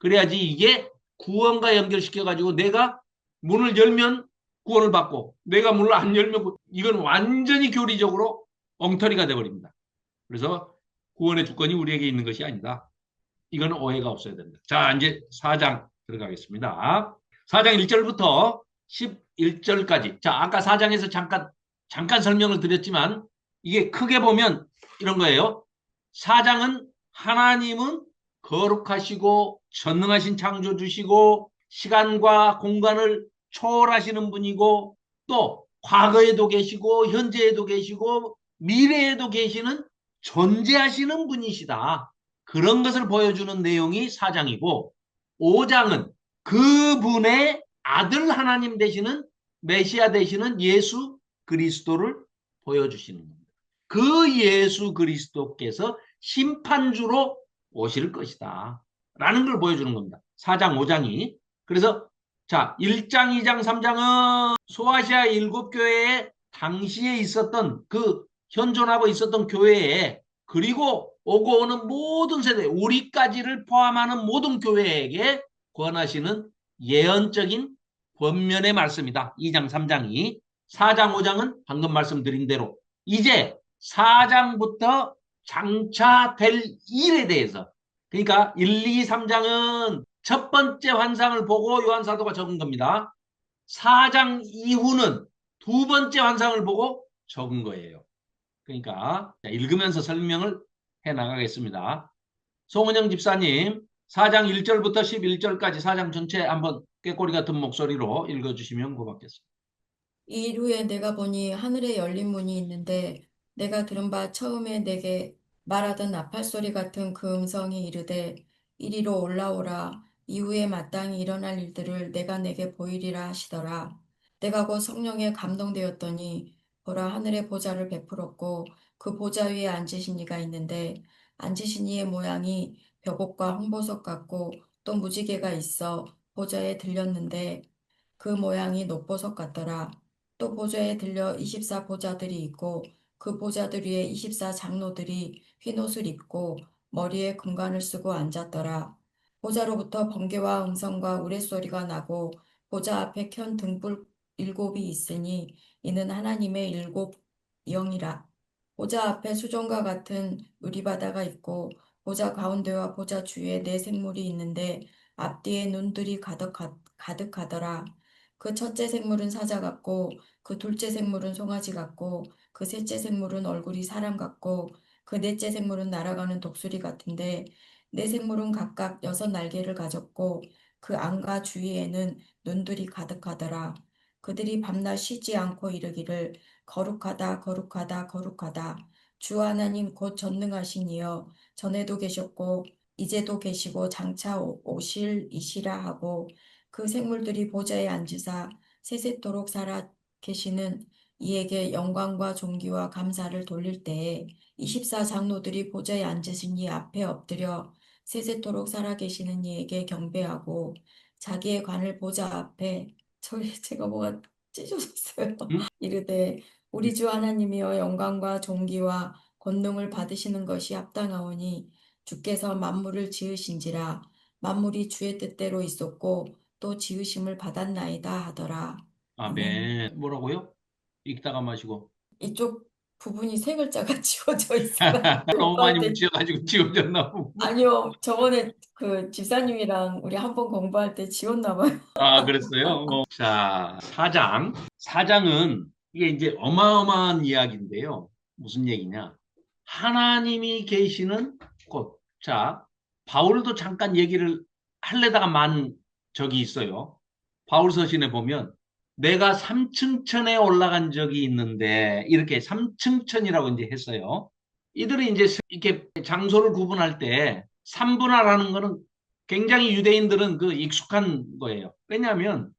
그래야지 이게 구원과 연결시켜가지고 내가 문을 열면 구원을 받고 내가 문을 안 열면 이건 완전히 교리적으로 엉터리가 돼버립니다. 그래서 구원의 주권이 우리에게 있는 것이 아니다. 이건 오해가 없어야 된다. 자, 이제 4장 들어가겠습니다. 4장 1절부터 11절까지. 자, 아까 4장에서 잠깐 설명을 드렸지만 이게 크게 보면 이런 거예요. 4장은 하나님은 거룩하시고 전능하신 창조주시고 시간과 공간을 초월하시는 분이고 또 과거에도 계시고 현재에도 계시고 미래에도 계시는 존재하시는 분이시다. 그런 것을 보여주는 내용이 4장이고 5장은 그분의 아들 하나님 되시는 메시아 되시는 예수 그리스도를 보여주시는 겁니다. 그 예수 그리스도께서 심판주로 오실 것이다. 라는 걸 보여주는 겁니다. 4장, 5장이. 그래서 자, 1장, 2장, 3장은 소아시아 7교회에 당시에 있었던 그 현존하고 있었던 교회에 그리고 오고 오는 모든 세대, 우리까지를 포함하는 모든 교회에게 권하시는 예언적인 권면의 말씀이다. 2장, 3장이. 4장, 5장은 방금 말씀드린 대로 이제 4장부터 장차 될 일에 대해서 그러니까 1, 2, 3장은 첫 번째 환상을 보고 요한사도가 적은 겁니다. 4장 이후는 두 번째 환상을 보고 적은 거예요. 그러니까 읽으면서 설명을 해 나가겠습니다. 송은영 집사님 4장 1절부터 11절까지 4장 전체 한번 꾀꼬리 같은 목소리로 읽어주시면 고맙겠습니다. 이 일 후에 내가 보니 하늘에 열린 문이 있는데 내가 들은 바 처음에 내게 말하던 나팔 소리 같은 그 음성이 이르되 이리로 올라오라. 이후에 마땅히 일어날 일들을 내가 내게 보이리라 하시더라. 내가 곧 성령에 감동되었더니 보라 하늘의 보좌를 베풀었고 그 보좌 위에 앉으신 이가 있는데 앉으신 이의 모양이 벽옥과 홍보석 같고 또 무지개가 있어 보좌에 들렸는데 그 모양이 녹보석 같더라. 또 보좌에 들려 24 보좌들이 있고 그 보좌들 위에 24 장로들이 흰 옷을 입고 머리에 금관을 쓰고 앉았더라. 보좌로부터 번개와 음성과 우레소리가 나고 보좌 앞에 켠 등불 일곱이 있으니 이는 하나님의 일곱 영이라. 보좌 앞에 수종과 같은 유리바다가 있고 보좌 가운데와 보좌 주위에 네 생물이 있는데 앞뒤에 눈들이 가득하더라. 그 첫째 생물은 사자 같고 그 둘째 생물은 송아지 같고 그 셋째 생물은 얼굴이 사람 같고 그 넷째 생물은 날아가는 독수리 같은데 네 생물은 각각 6 날개를 가졌고 그 안과 주위에는 눈들이 가득하더라. 그들이 밤낮 쉬지 않고 이르기를 거룩하다 거룩하다 거룩하다 주 하나님 곧 전능하신 이여 전에도 계셨고 이제도 계시고 장차 오실 이시라 하고 그 생물들이 보좌에 앉으사 세세토록 살아 계시는 이에게 영광과 존귀와 감사를 돌릴 때에 24 장로들이 보좌에 앉으신 이 앞에 엎드려 세세토록 살아 계시는 이에게 경배하고 자기의 관을 보좌 앞에 제가 뭐가 찢어졌어요. 음? 이르되 우리 주 하나님이여 영광과 존귀와 권능을 받으시는 것이 합당하오니 주께서 만물을 지으신지라 만물이 주의 뜻대로 있었고 또 지으심을 받았나이다 하더라. 아멘. 아멘. 뭐라고요? 읽다가 마시고. 이쪽 부분이 3글자가 지워져 있어가지고 너무 많이 공부할 때 묻혀가지고 지워졌나 보고. 아니요 저번에 그 집사님이랑 우리 한번 공부할 때 지웠나 봐요. 아, 그랬어요? 자, 4장. 4장은 이게 이제 어마어마한 이야기인데요. 무슨 얘기냐? 하나님이 계시는 곳. 자, 바울도 잠깐 얘기를 하려다가 만 적이 있어요. 바울 서신에 보면 내가 삼층천에 올라간 적이 있는데 이렇게 삼층천이라고 이제 했어요. 이들이 이제 이렇게 장소를 구분할 때 삼분할하는 거는 굉장히 유대인들은 그 익숙한 거예요. 왜냐하면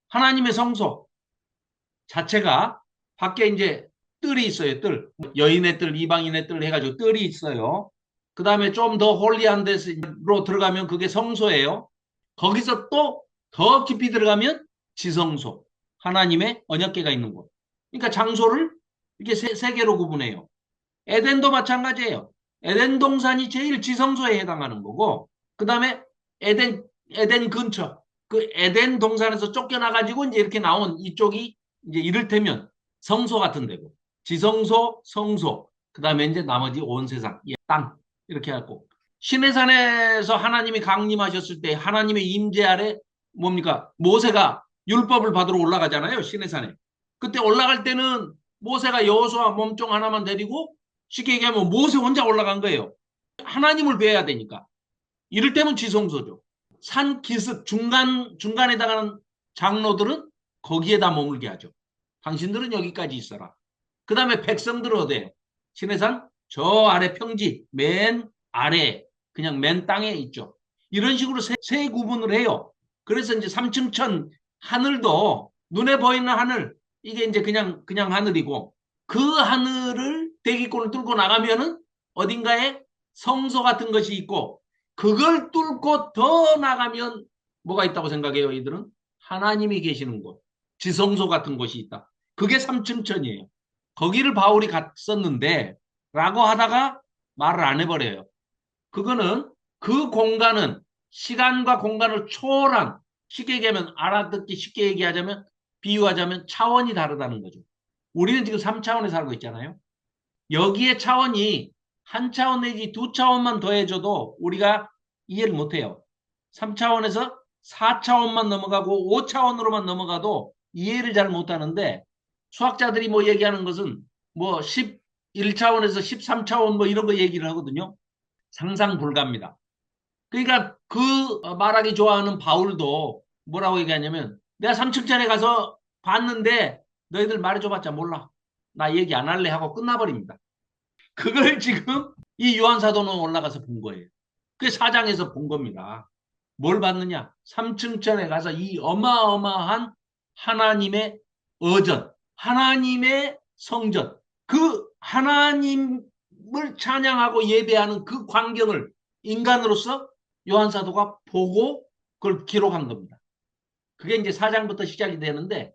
하나님의 성소 자체가 밖에 이제 뜰이 있어요. 뜰. 여인의 뜰, 이방인의 뜰 해가지고 뜰이 있어요. 그 다음에 좀 더 홀리한 데로 들어가면 그게 성소예요. 거기서 또 더 깊이 들어가면 지성소. 하나님의 언약궤가 있는 곳. 그러니까 장소를 이렇게 세 개로 구분해요. 에덴도 마찬가지예요. 에덴 동산이 제일 지성소에 해당하는 거고, 그 다음에 에덴 근처, 그 에덴 동산에서 쫓겨나가지고 이제 이렇게 나온 이쪽이 이제 이를테면 성소 같은 데고, 지성소, 성소, 그 다음에 이제 나머지 온 세상, 땅, 이렇게 해갖고, 신의 산에서 하나님이 강림하셨을 때 하나님의 임재 아래 뭡니까? 모세가 율법을 받으러 올라가잖아요, 신의 산에. 그때 올라갈 때는 모세가 여호수아 몸종 하나만 데리고 쉽게 얘기하면 모세 혼자 올라간 거예요. 하나님을 뵈야 되니까. 이를테면 지성소죠. 산 기슭 중간에다가는 장로들은 거기에다 머물게 하죠. 당신들은 여기까지 있어라. 그 다음에 백성들은 어디에요? 시내산 저 아래 평지 맨 아래 그냥 맨 땅에 있죠. 이런 식으로 세 구분을 해요. 그래서 이제 삼층천 하늘도 눈에 보이는 하늘 이게 이제 그냥 하늘이고 그 하늘을 대기권을 뚫고 나가면은 어딘가에 성소 같은 것이 있고 그걸 뚫고 더 나가면 뭐가 있다고 생각해요, 이들은? 하나님이 계시는 곳, 지성소 같은 곳이 있다. 그게 삼층천이에요. 거기를 바울이 갔었는데 라고 하다가 말을 안 해버려요. 그거는 그 공간은 시간과 공간을 초월한 쉽게 얘기하면 알아듣기 쉽게 얘기하자면 비유하자면 차원이 다르다는 거죠. 우리는 지금 3차원에 살고 있잖아요. 여기에 차원이 한 차원 내지 두 차원만 더해줘도 우리가 이해를 못해요. 3차원에서 4차원만 넘어가고 5차원으로만 넘어가도 이해를 잘 못하는데 수학자들이 뭐 얘기하는 것은 뭐 11차원에서 13차원 뭐 이런 거 얘기를 하거든요. 상상 불가입니다. 그러니까 그 말하기 좋아하는 바울도 뭐라고 얘기하냐면 내가 3층짜리 가서 봤는데 너희들 말해줘봤자 몰라. 나 얘기 안 할래 하고 끝나버립니다. 그걸 지금 이 요한 사도는 올라가서 본 거예요. 그 사장에서 본 겁니다. 뭘 봤느냐? 3층천에 가서 이 어마어마한 하나님의 어전, 하나님의 성전, 그 하나님을 찬양하고 예배하는 그 광경을 인간으로서 요한 사도가 보고 그걸 기록한 겁니다. 그게 이제 4장부터 시작이 되는데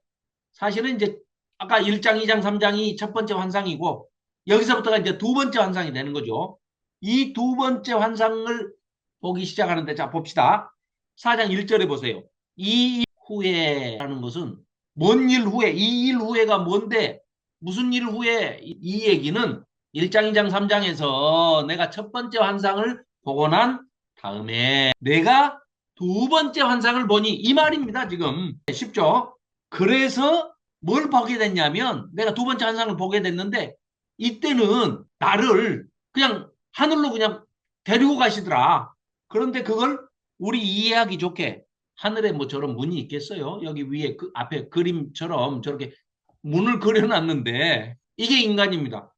사실은 이제 아까 1장, 2장, 3장이 첫 번째 환상이고 여기서부터가 이제 두 번째 환상이 되는 거죠. 이 두 번째 환상을 보기 시작하는데 자 봅시다. 4장 1절에 보세요. 이 일 후에라는 것은 뭔 일 후에 이 일 후에가 뭔데 무슨 일 후에 이 얘기는 1장, 2장, 3장에서 내가 첫 번째 환상을 보고 난 다음에 내가 두 번째 환상을 보니 이 말입니다. 지금 쉽죠? 그래서 뭘 보게 됐냐면 내가 두 번째 환상을 보게 됐는데 이때는 나를 그냥 하늘로 그냥 데리고 가시더라. 그런데 그걸 우리 이해하기 좋게 하늘에 뭐 저런 문이 있겠어요? 여기 위에 그 앞에 그림처럼 저렇게 문을 그려놨는데 이게 인간입니다.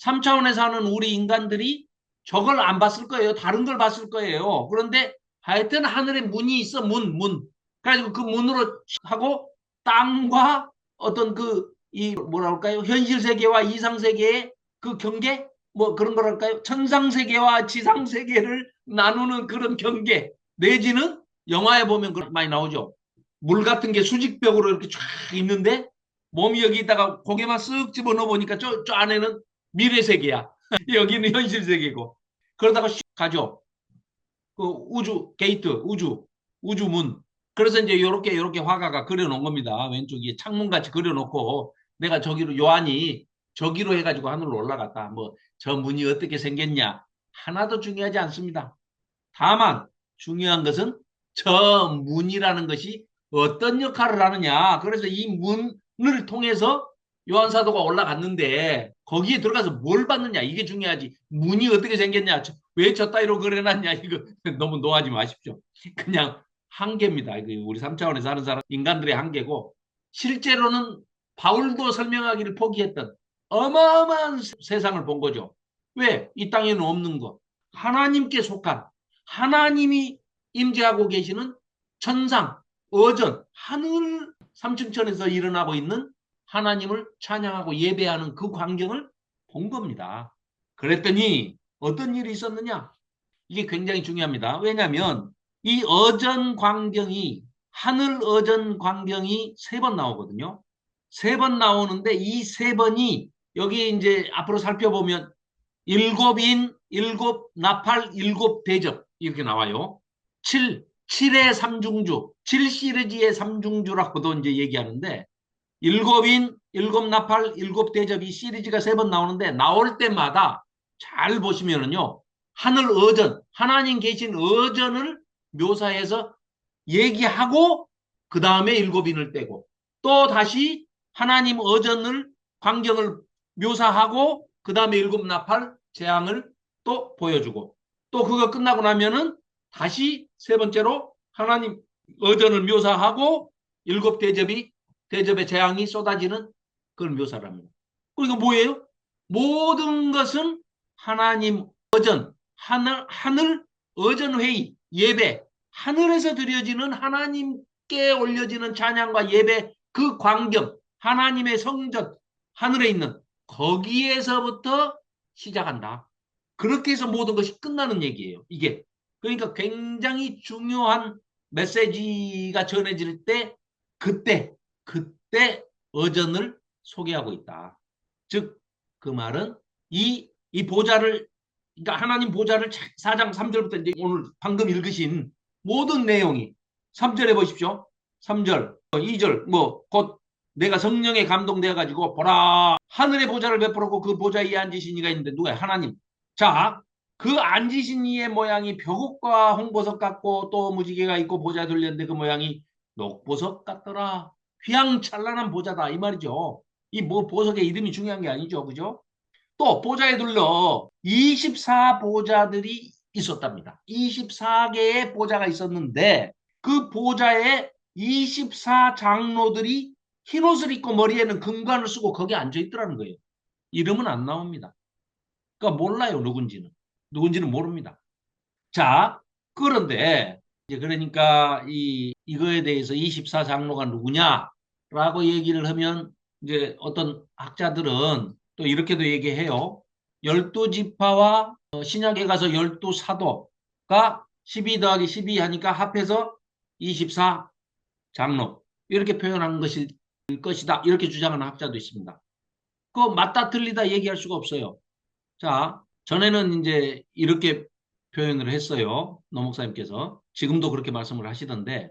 3차원에 사는 우리 인간들이 저걸 안 봤을 거예요. 다른 걸 봤을 거예요. 그런데 하여튼 하늘에 문이 있어. 문. 그래가지고 그 문으로 하고 땅과 어떤 이 뭐라 할까요? 현실 세계와 이상 세계의 그 경계? 뭐 그런 거랄까요? 천상 세계와 지상 세계를 나누는 그런 경계. 내지는 영화에 보면 많이 나오죠. 물 같은 게 수직벽으로 이렇게 쫙 있는데 몸이 여기 있다가 고개만 쓱 집어넣어 보니까 저 안에는 미래 세계야. 여기는 현실 세계고. 그러다가 슉 가죠. 그 우주 게이트, 우주 문. 그래서 이제 요렇게 화가가 그려놓은 겁니다. 왼쪽에 창문같이 그려놓고 내가 저기로 요한이 저기로 해가지고 하늘로 올라갔다. 뭐 저 문이 어떻게 생겼냐. 하나도 중요하지 않습니다. 다만 중요한 것은 저 문이라는 것이 어떤 역할을 하느냐. 그래서 이 문을 통해서 요한 사도가 올라갔는데 거기에 들어가서 뭘 받느냐 이게 중요하지. 문이 어떻게 생겼냐, 왜 저 따위로 그려놨냐 이거 너무 노하지 마십시오. 그냥 한계입니다. 우리 3차원에서 하는 사람 인간들의 한계고 실제로는 바울도 설명하기를 포기했던 어마어마한 세상을 본 거죠. 왜? 이 땅에는 없는 것. 하나님께 속한 하나님이 임재하고 계시는 천상, 어전, 하늘 3층천에서 일어나고 있는 하나님을 찬양하고 예배하는 그 광경을 본 겁니다. 그랬더니 어떤 일이 있었느냐? 이게 굉장히 중요합니다. 왜냐하면 이 어전 광경이 하늘 어전 광경이 3번 나오거든요. 3번 나오는데 이 3번이 여기 이제 앞으로 살펴보면 7인, 7 나팔, 7 대접 이렇게 나와요. 칠의 삼중주, 7시리즈의 삼중주라고도 이제 얘기하는데, 일곱인, 일곱 나팔, 일곱 대접 이 시리즈가 3번 나오는데, 나올 때마다 잘 보시면은요, 하늘 어전, 하나님 계신 어전을 묘사해서 얘기하고, 그 다음에 일곱인을 떼고, 또 다시 하나님 어전을, 광경을 묘사하고, 그 다음에 일곱 나팔, 재앙을 또 보여주고, 또 그거 끝나고 나면은 다시 3번째로 하나님 어전을 묘사하고, 일곱 대접의 재앙이 쏟아지는 그걸 묘사를 합니다. 그러니까 뭐예요? 모든 것은 하나님 어전, 하늘 어전 회의, 예배, 하늘에서 드려지는 하나님께 올려지는 찬양과 예배, 그 광경, 하나님의 성전, 하늘에 있는 거기에서부터 시작한다. 그렇게 해서 모든 것이 끝나는 얘기예요. 이게. 그러니까 굉장히 중요한 메시지가 전해질 때 그때 어전을 소개하고 있다. 즉, 그 말은 이 보좌를, 그러니까 하나님 보좌를 4장 3절부터 이제 오늘 방금 읽으신 모든 내용이 3절에 보십시오. 3절, 2절, 곧 내가 성령에 감동되어 가지고 보라 하늘의 보좌를 베풀었고 그 보좌 위에 앉으신 이가 있는데 누가요? 하나님. 자, 그 앉으신 이의 모양이 벼국과 홍보석 같고 또 무지개가 있고 보좌 돌렸는데 그 모양이 녹보석 같더라. 휘황찬란한 보좌다 이 말이죠. 이 뭐 보석의 이름이 중요한 게 아니죠. 그죠? 또 보좌에 둘러 24보좌들이 있었답니다. 24개의 보좌가 있었는데 그 보좌에 24장로들이 흰옷을 입고 머리에는 금관을 쓰고 거기 앉아 있더라는 거예요. 이름은 안 나옵니다. 그러니까 몰라요. 누군지는 모릅니다. 자, 그런데 이제 그러니까 이거에 대해서 24장로가 누구냐라고 얘기를 하면 이제 어떤 학자들은 또 이렇게도 얘기해요. 12지파와 신약에 가서 12사도가 12 더하기 12 하니까 합해서 24장로 이렇게 표현한 것이다. 이렇게 주장하는 학자도 있습니다. 그거 맞다 틀리다 얘기할 수가 없어요. 자, 전에는 이제 이렇게 표현을 했어요. 노 목사님께서. 지금도 그렇게 말씀을 하시던데,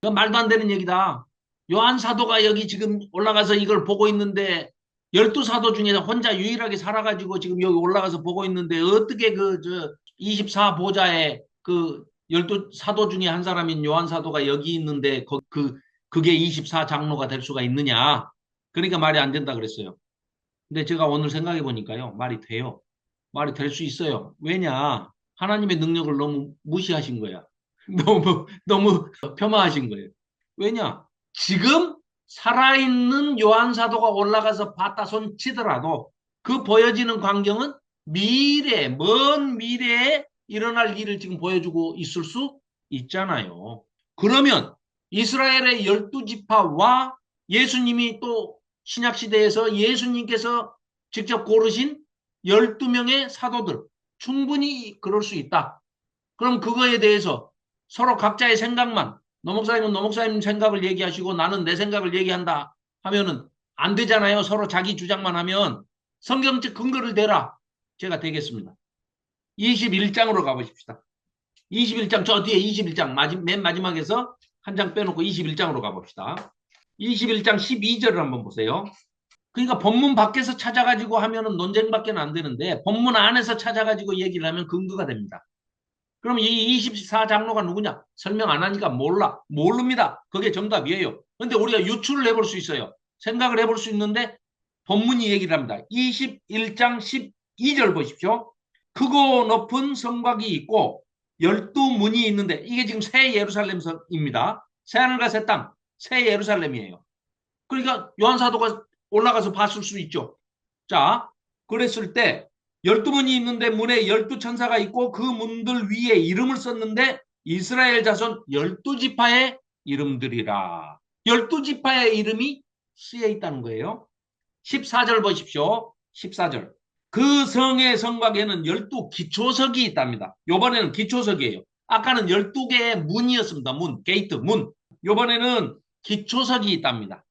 그건 말도 안 되는 얘기다. 요한 사도가 여기 지금 올라가서 이걸 보고 있는데, 12사도 중에 혼자 유일하게 살아가지고 지금 여기 올라가서 보고 있는데, 어떻게 24보좌에 그 12사도 중에 한 사람인 요한 사도가 여기 있는데, 그게 24장로가 될 수가 있느냐. 그러니까 말이 안 된다 그랬어요. 근데 제가 오늘 생각해 보니까요, 말이 돼요. 말이 될 수 있어요. 왜냐? 하나님의 능력을 너무 무시하신 거야. 너무 폄하하신 거예요. 왜냐? 지금 살아있는 요한 사도가 올라가서 봤다 손 치더라도 그 보여지는 광경은 먼 미래에 일어날 일을 지금 보여주고 있을 수 있잖아요. 그러면 이스라엘의 12지파와 예수님이 또 신약시대에서 예수님께서 직접 고르신 12명의 사도들 충분히 그럴 수 있다. 그럼 그거에 대해서 서로 각자의 생각만 노 목사님은 노 목사님 생각을 얘기하시고 나는 내 생각을 얘기한다 하면은 안 되잖아요. 서로 자기 주장만 하면 성경적 근거를 대라. 제가 되겠습니다. 21장으로 가보십시다. 21장 저 뒤에 21장 맨 마지막에서 한 장 빼놓고 21장으로 가봅시다. 21장 12절을 한번 보세요. 그러니까 본문 밖에서 찾아가지고 하면은 논쟁밖에 안 되는데 본문 안에서 찾아가지고 얘기를 하면 근거가 됩니다. 그럼 이 24장로가 누구냐? 설명 안 하니까 모릅니다. 그게 정답이에요. 근데 우리가 유추를 해볼 수 있어요. 생각을 해볼 수 있는데 본문이 얘기를 합니다. 21장 12절 보십시오. 크고 높은 성곽이 있고 12문이 있는데 이게 지금 새 예루살렘입니다. 새하늘과 새 땅, 새 예루살렘이에요. 그러니까 요한사도가 올라가서 봤을 수 있죠. 자, 그랬을 때 12문이 있는데 문에 12천사가 있고 그 문들 위에 이름을 썼는데 이스라엘 자손 12지파의 이름들이라. 12지파의 이름이 쓰여 있다는 거예요. 14절 보십시오. 14절. 그 성의 성곽에는 12기초석이 있답니다. 요번에는 기초석이에요. 아까는 12개의 문이었습니다. 게이트, 문. 요번에는 기초석이 있답니다.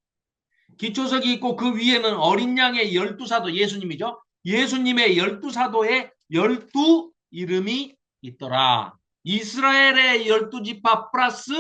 기초석이 있고 그 위에는 어린 양의 12사도 예수님이죠. 예수님의 12사도의 12 이름이 있더라. 이스라엘의 12지파 플러스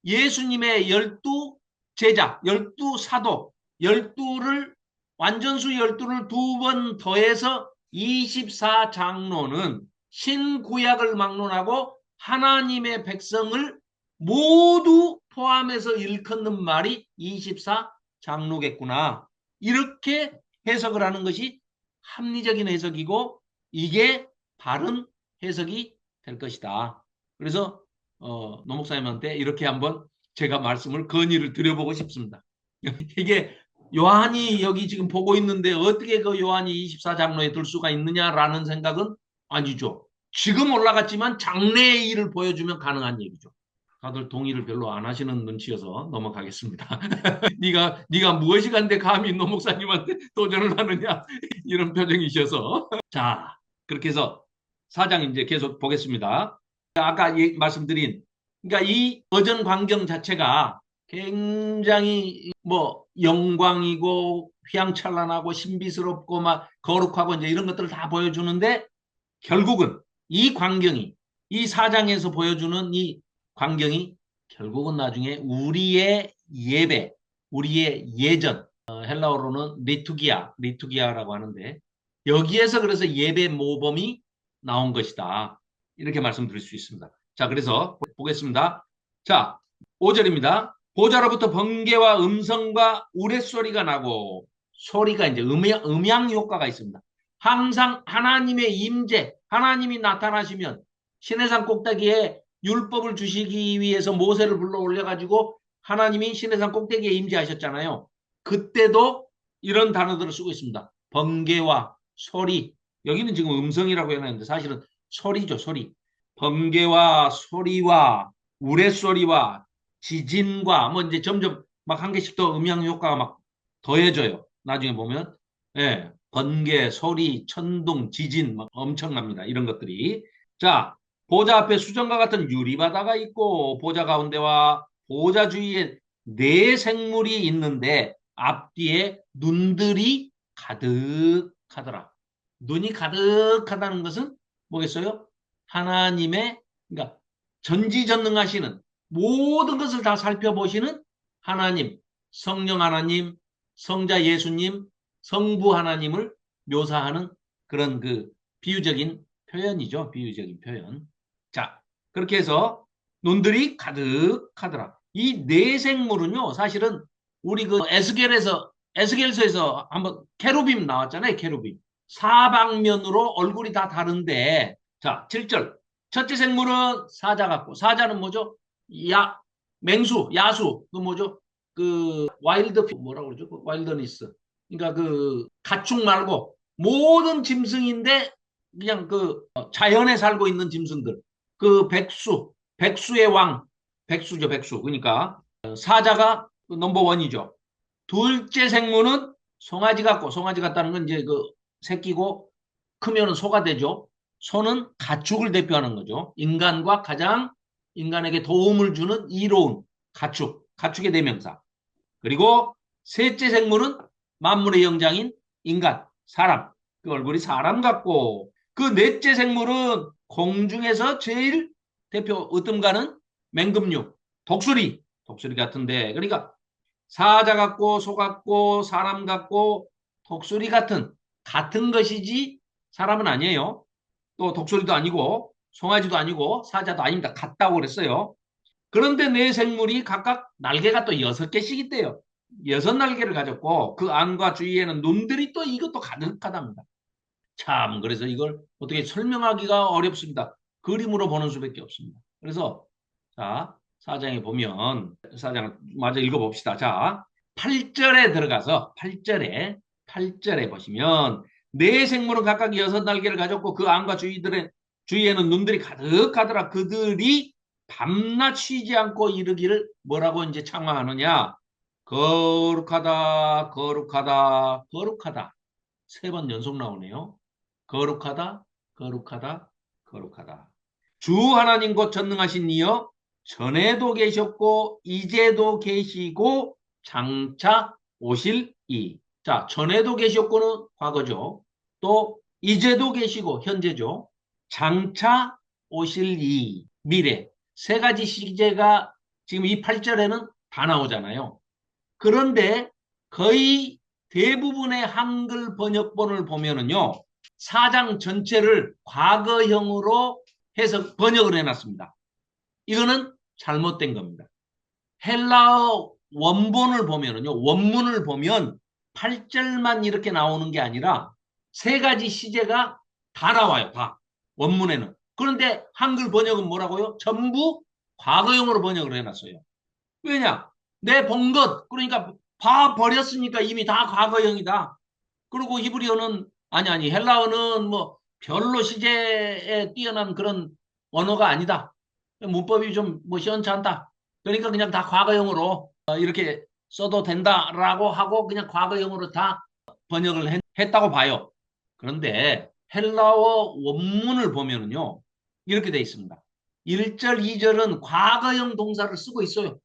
예수님의 12제자, 12사도, 12를 완전수 12를 두 번 더해서 24장로는 신구약을 막론하고 하나님의 백성을 모두 포함해서 일컫는 말이 24장로겠구나. 이렇게 해석을 하는 것이 합리적인 해석이고 이게 바른 해석이 될 것이다. 그래서 노 목사님한테 이렇게 한번 제가 말씀을 건의를 드려보고 싶습니다. 이게 요한이 여기 지금 보고 있는데 어떻게 그 요한이 24장로에 들 수가 있느냐라는 생각은 아니죠. 지금 올라갔지만 장래의 일을 보여주면 가능한 얘기죠. 다들 동의를 별로 안 하시는 눈치여서 넘어가겠습니다. 네가 무엇이 간데 감히 노 목사님한테 도전을 하느냐 이런 표정이셔서 자 그렇게 해서 사장 이제 계속 보겠습니다. 아까 말씀드린 그러니까 이 버전 광경 자체가 굉장히 뭐 영광이고 휘황찬란하고 신비스럽고 막 거룩하고 이제 이런 것들을 다 보여주는데 결국은 이 광경이 이 사장에서 보여주는 이 광경이 결국은 나중에 우리의 예배, 우리의 예전, 헬라어로는 리투기아라고 하는데 여기에서 그래서 예배 모범이 나온 것이다. 이렇게 말씀드릴 수 있습니다. 자, 그래서 보겠습니다. 자, 5절입니다. 보좌로부터 번개와 음성과 우레소리가 나고 소리가 이제 음향 효과가 있습니다. 항상 하나님의 임재, 하나님이 나타나시면 시내산 꼭대기에 율법을 주시기 위해서 모세를 불러 올려가지고 하나님이 시내산 꼭대기에 임재하셨잖아요. 그때도 이런 단어들을 쓰고 있습니다. 번개와 소리. 여기는 지금 음성이라고 해놨는데 사실은 소리죠, 소리. 번개와 소리와 우레소리와 지진과 뭐 이제 점점 막 한 개씩 더 음향 효과가 막 더해져요. 나중에 보면. 예. 번개, 소리, 천둥, 지진 막 엄청납니다. 이런 것들이. 자, 보좌 앞에 수정과 같은 유리바다가 있고 보좌 가운데와 보좌 주위에 네 생물이 있는데 앞뒤에 눈들이 가득하더라. 눈이 가득하다는 것은 뭐겠어요? 하나님의 그러니까 전지전능하시는 모든 것을 다 살펴보시는 하나님, 성령 하나님, 성자 예수님, 성부 하나님을 묘사하는 그런 그 비유적인 표현이죠. 비유적인 표현. 자, 그렇게 해서 눈들이 가득하더라. 이 네 생물은요, 사실은 우리 그 에스겔서에서 한번 케루빔 나왔잖아요. 케루빔. 사방면으로 얼굴이 다 다른데, 자, 7절. 첫째 생물은 사자 같고, 사자는 뭐죠? 야수, 그 뭐죠? 그, 뭐라고 그러죠? 그 와일드니스. 그러니까 그, 가축 말고, 모든 짐승인데, 그냥 그, 자연에 살고 있는 짐승들. 그, 백수의 왕, 백수죠, 백수. 그러니까, 사자가 넘버원이죠. 둘째 생물은 송아지 같고, 송아지 같다는 건 이제 그, 새끼고, 크면은 소가 되죠. 소는 가축을 대표하는 거죠. 인간과 가장 인간에게 도움을 주는 이로운 가축의 대명사. 그리고 셋째 생물은 만물의 영장인 인간, 사람. 그 얼굴이 사람 같고 그 넷째 생물은 공중에서 제일 대표 으뜸가는 맹금류, 독수리 같은데 그러니까 사자 같고 소 같고 사람 같고 독수리 같은 것이지 사람은 아니에요. 또 독수리도 아니고 송아지도 아니고 사자도 아닙니다. 같다고 그랬어요. 그런데 네 생물이 각각 날개가 또 6개씩 있대요. 6날개를 가졌고 그 안과 주위에는 눈들이 또 이것도 가득하답니다. 참 그래서 이걸 어떻게 설명하기가 어렵습니다. 그림으로 보는 수밖에 없습니다. 그래서 자 사장에 보면 사장 마저 읽어봅시다. 자 8절에 들어가서 8절에 보시면 네 생물은 각각 6날개를 가졌고 그 안과 주위에는 눈들이 가득하더라. 그들이 밤낮 쉬지 않고 이르기를 뭐라고 이제 창화하느냐. 거룩하다, 거룩하다, 거룩하다. 3번 연속 나오네요. 거룩하다, 거룩하다, 거룩하다. 주 하나님 곧 전능하신 이여 전에도 계셨고 이제도 계시고 장차 오실 이. 자, 전에도 계셨고는 과거죠. 또 이제도 계시고 현재죠. 장차 오실 이. 미래. 세 가지 시제가 지금 이 8절에는 다 나오잖아요. 그런데 거의 대부분의 한글 번역본을 보면은요, 4장 전체를 과거형으로 해서 번역을 해놨습니다. 이거는 잘못된 겁니다. 헬라어 원본을 보면은요, 원문을 보면 8절만 이렇게 나오는 게 아니라 세 가지 시제가 다 나와요, 다. 원문에는. 그런데 한글 번역은 뭐라고요? 전부 과거형으로 번역을 해놨어요. 왜냐? 내 본 것, 그러니까 봐 버렸으니까 이미 다 과거형이다. 그리고 히브리어는, 아니, 헬라어는 뭐 별로 시제에 뛰어난 그런 언어가 아니다. 문법이 좀 뭐 시원찮다. 그러니까 그냥 다 과거형으로 이렇게 써도 된다라고 하고 그냥 과거형으로 다 번역을 했다고 봐요. 그런데 헬라어 원문을 보면은요, 이렇게 돼 있습니다. 1절, 2절은 과거형 동사를 쓰고 있어요.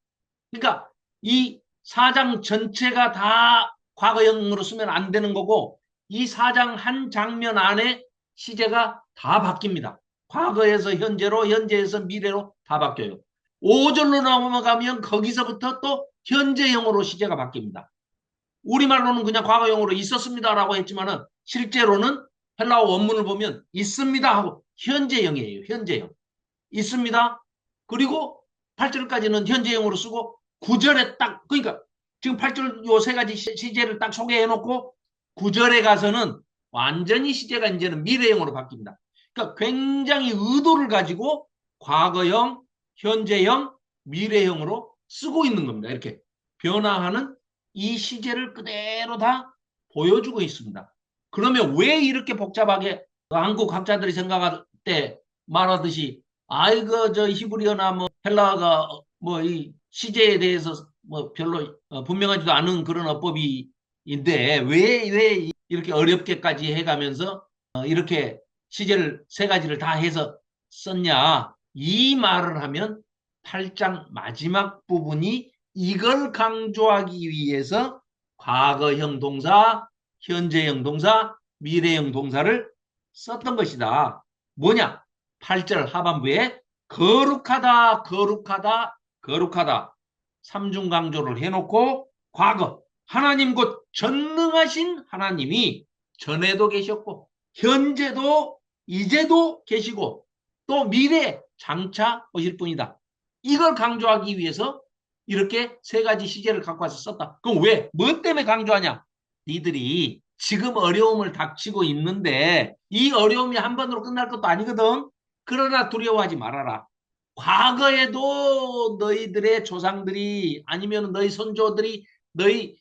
그러니까 이 4장 전체가 다 과거형으로 쓰면 안 되는 거고, 이 4장 한 장면 안에 시제가 다 바뀝니다. 과거에서 현재로, 현재에서 미래로 다 바뀌어요. 5절로 넘어가면 거기서부터 또 현재형으로 시제가 바뀝니다. 우리말로는 그냥 과거형으로 있었습니다라고 했지만은 실제로는 헬라어 원문을 보면 있습니다 하고 현재형이에요. 현재형. 있습니다. 그리고 8절까지는 현재형으로 쓰고 9절에 딱, 그러니까 지금 8절 요 세 가지 시제를 딱 소개해 놓고 9절에 가서는 완전히 시제가 이제는 미래형으로 바뀝니다. 그러니까 굉장히 의도를 가지고 과거형, 현재형, 미래형으로 쓰고 있는 겁니다. 이렇게 변화하는 이 시제를 그대로 다 보여주고 있습니다. 그러면 왜 이렇게 복잡하게 한국 학자들이 생각할 때 말하듯이 아이고 저 히브리어나 뭐 헬라어가 뭐 이 시제에 대해서 뭐 별로 분명하지도 않은 그런 어법이인데 왜 이렇게 어렵게까지 해가면서 이렇게 시제를 세 가지를 다 해서 썼냐 이 말을 하면 8장 마지막 부분이 이걸 강조하기 위해서 과거형 동사, 현재형 동사, 미래형 동사를 썼던 것이다. 뭐냐? 8절 하반부에 거룩하다, 거룩하다, 거룩하다. 삼중 강조를 해놓고 과거, 하나님 곧 전능하신 하나님이 전에도 계셨고 현재도 이제도 계시고 또 미래 장차 오실 분이다. 이걸 강조하기 위해서 이렇게 세 가지 시제를 갖고 와서 썼다. 그럼 왜? 뭐 때문에 강조하냐? 니들이 지금 어려움을 닥치고 있는데 이 어려움이 한 번으로 끝날 것도 아니거든. 그러나 두려워하지 말아라. 과거에도 너희들의 조상들이 아니면 너희 선조들이 너희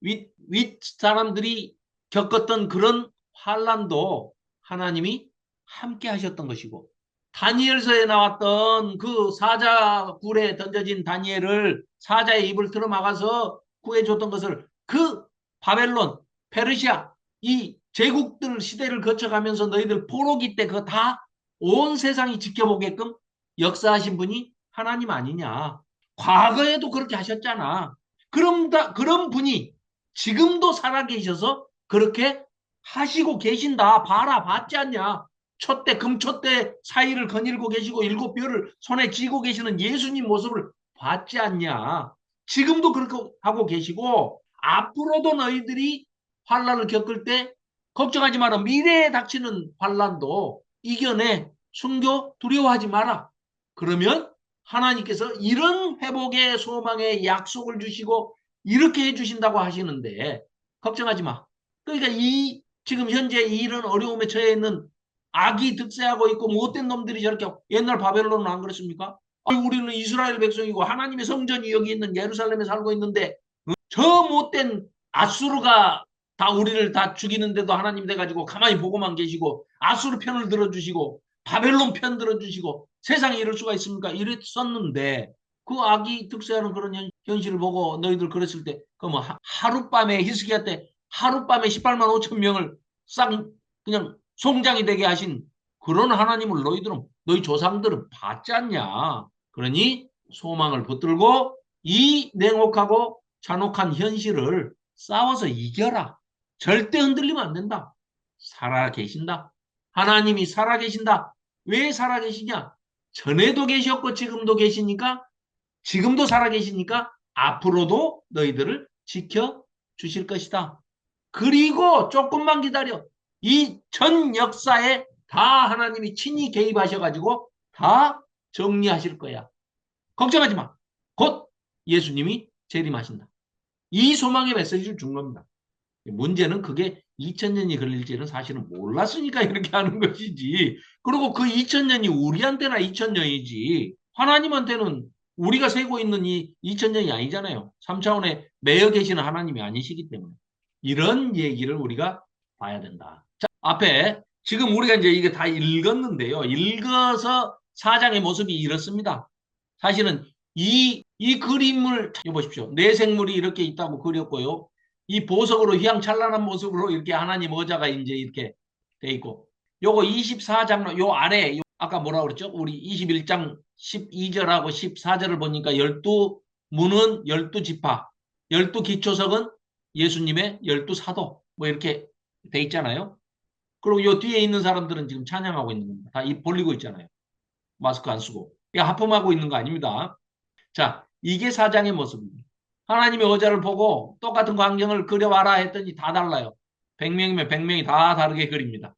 윗 사람들이 겪었던 그런 환란도 하나님이 함께 하셨던 것이고 다니엘서에 나왔던 그 사자 굴에 던져진 다니엘을 사자의 입을 틀어막아서 구해줬던 것을 그 바벨론, 페르시아 이 제국들 시대를 거쳐가면서 너희들 포로기 때 그거 다 온 세상이 지켜보게끔 역사하신 분이 하나님 아니냐. 과거에도 그렇게 하셨잖아. 그런 분이 지금도 살아계셔서 그렇게 하시고 계신다. 봐라, 봤지 않냐. 촛대, 금촛대 사이를 거닐고 계시고 일곱 별을 손에 쥐고 계시는 예수님 모습을 봤지 않냐. 지금도 그렇게 하고 계시고 앞으로도 너희들이 환란을 겪을 때 걱정하지 마라. 미래에 닥치는 환란도 이겨내. 순교 두려워하지 마라. 그러면 하나님께서 이런 회복의 소망의 약속을 주시고 이렇게 해주신다고 하시는데 걱정하지 마. 그러니까 이 지금 현재 이런 어려움에 처해 있는 악이 득세하고 있고 못된 놈들이 저렇게 옛날 바벨론은 안 그렇습니까? 우리는 이스라엘 백성이고 하나님의 성전이 여기 있는 예루살렘에 살고 있는데 저 못된 아수르가 다 우리를 다 죽이는데도 하나님 돼가지고 가만히 보고만 계시고 아수르 편을 들어주시고 바벨론 편 들어주시고 세상에 이럴 수가 있습니까? 이랬었는데 그 악이 득세하는 그런 현실을 보고 너희들 그랬을 때 그 뭐 하룻밤에 히스기야 때 하룻밤에 18만 5천 명을 싹 그냥 송장이 되게 하신 그런 하나님을 너희 조상들은 봤지 않냐. 그러니 소망을 붙들고 이 냉혹하고 잔혹한 현실을 싸워서 이겨라. 절대 흔들리면 안 된다. 살아 계신다. 하나님이 살아 계신다. 왜 살아 계시냐? 전에도 계셨고 지금도 계시니까 지금도 살아계시니까 앞으로도 너희들을 지켜주실 것이다. 그리고 조금만 기다려. 이 전 역사에 다 하나님이 친히 개입하셔가지고 다 정리하실 거야. 걱정하지 마. 곧 예수님이 재림하신다. 이 소망의 메시지를 준 겁니다. 문제는 그게 2000년이 걸릴지는 사실은 몰랐으니까 이렇게 하는 것이지. 그리고 그 2000년이 우리한테나 2000년이지. 하나님한테는 우리가 세고 있는 이 2000년이 아니잖아요. 3차원에 매여 계시는 하나님이 아니시기 때문에. 이런 얘기를 우리가 봐야 된다. 자, 앞에 지금 우리가 이제 이게 다 읽었는데요. 읽어서 사장의 모습이 이렇습니다. 사실은 이 그림을 보십시오. 내생물이 이렇게 있다고 그렸고요. 이 보석으로 휘황찬란한 모습으로 이렇게 하나님 의자가 이제 이렇게 돼 있고, 요거 24장 요 아래 아까 뭐라 그랬죠? 우리 21장 12절하고 14절을 보니까 12문은 12지파, 12기초석은 예수님의 12사도 뭐 이렇게 돼 있잖아요. 그리고 요 뒤에 있는 사람들은 지금 찬양하고 있는 겁니다. 다 입 벌리고 있잖아요. 마스크 안 쓰고. 하품하고 있는 거 아닙니다. 자, 이게 사장의 모습입니다. 하나님의 의자를 보고 똑같은 광경을 그려와라 했더니 다 달라요. 100명이면 100명이 다 다르게 그립니다.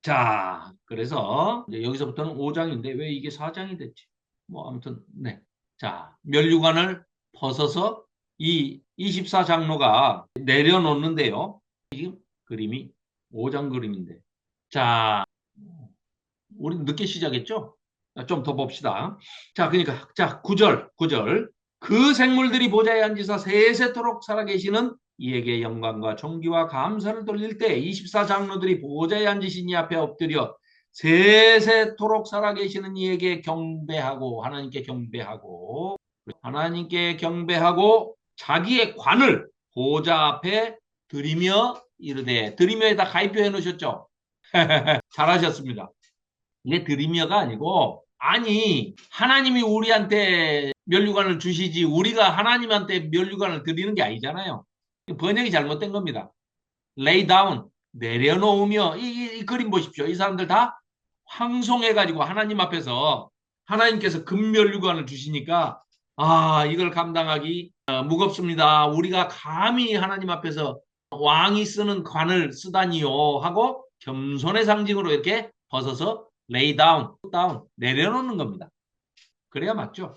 자, 그래서 이제 여기서부터는 5장인데 왜 이게 4장이 됐지? 뭐 아무튼 네. 자, 면류관을 벗어서 이 24장로가 내려놓는데요. 지금 그림이 5장 그림인데. 자, 우리 늦게 시작했죠? 좀 더 봅시다. 자, 그러니까 자, 9절. 그 생물들이 보좌에 앉으사 세세토록 살아계시는 이에게 영광과 존귀와 감사를 돌릴 때 24장로들이 보좌에 앉으신 이 앞에 엎드려 세세토록 살아계시는 이에게 경배하고 하나님께 경배하고 자기의 관을 보좌 앞에 드리며 이르되, 드리며에다 가입표해 놓으셨죠? 잘하셨습니다. 이게 드리며가 아니고, 아니 하나님이 우리한테 면류관을 주시지 우리가 하나님한테 면류관을 드리는 게 아니잖아요. 번역이 잘못된 겁니다. lay down, 내려놓으며. 이 그림 보십시오. 이 사람들 다 황송해가지고 하나님 앞에서 하나님께서 금면류관을 주시니까 이걸 감당하기 무겁습니다. 우리가 감히 하나님 앞에서 왕이 쓰는 관을 쓰다니요 하고 겸손의 상징으로 이렇게 벗어서 lay down, 내려놓는 겁니다. 그래야 맞죠.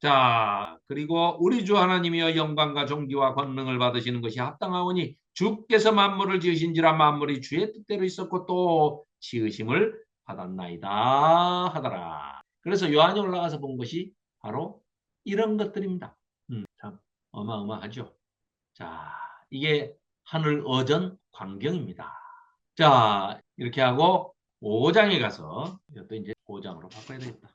자, 그리고 우리 주 하나님이여 영광과 존귀와 권능을 받으시는 것이 합당하오니 주께서 만물을 지으신지라 만물이 주의 뜻대로 있었고 또 지으심을 받았나이다 하더라. 그래서 요한이 올라가서 본 것이 바로 이런 것들입니다. 참 어마어마하죠. 자, 이게 하늘 어전 광경입니다. 자, 이렇게 하고 5장에 가서 이것도 이제 5장으로 바꿔야 되겠다.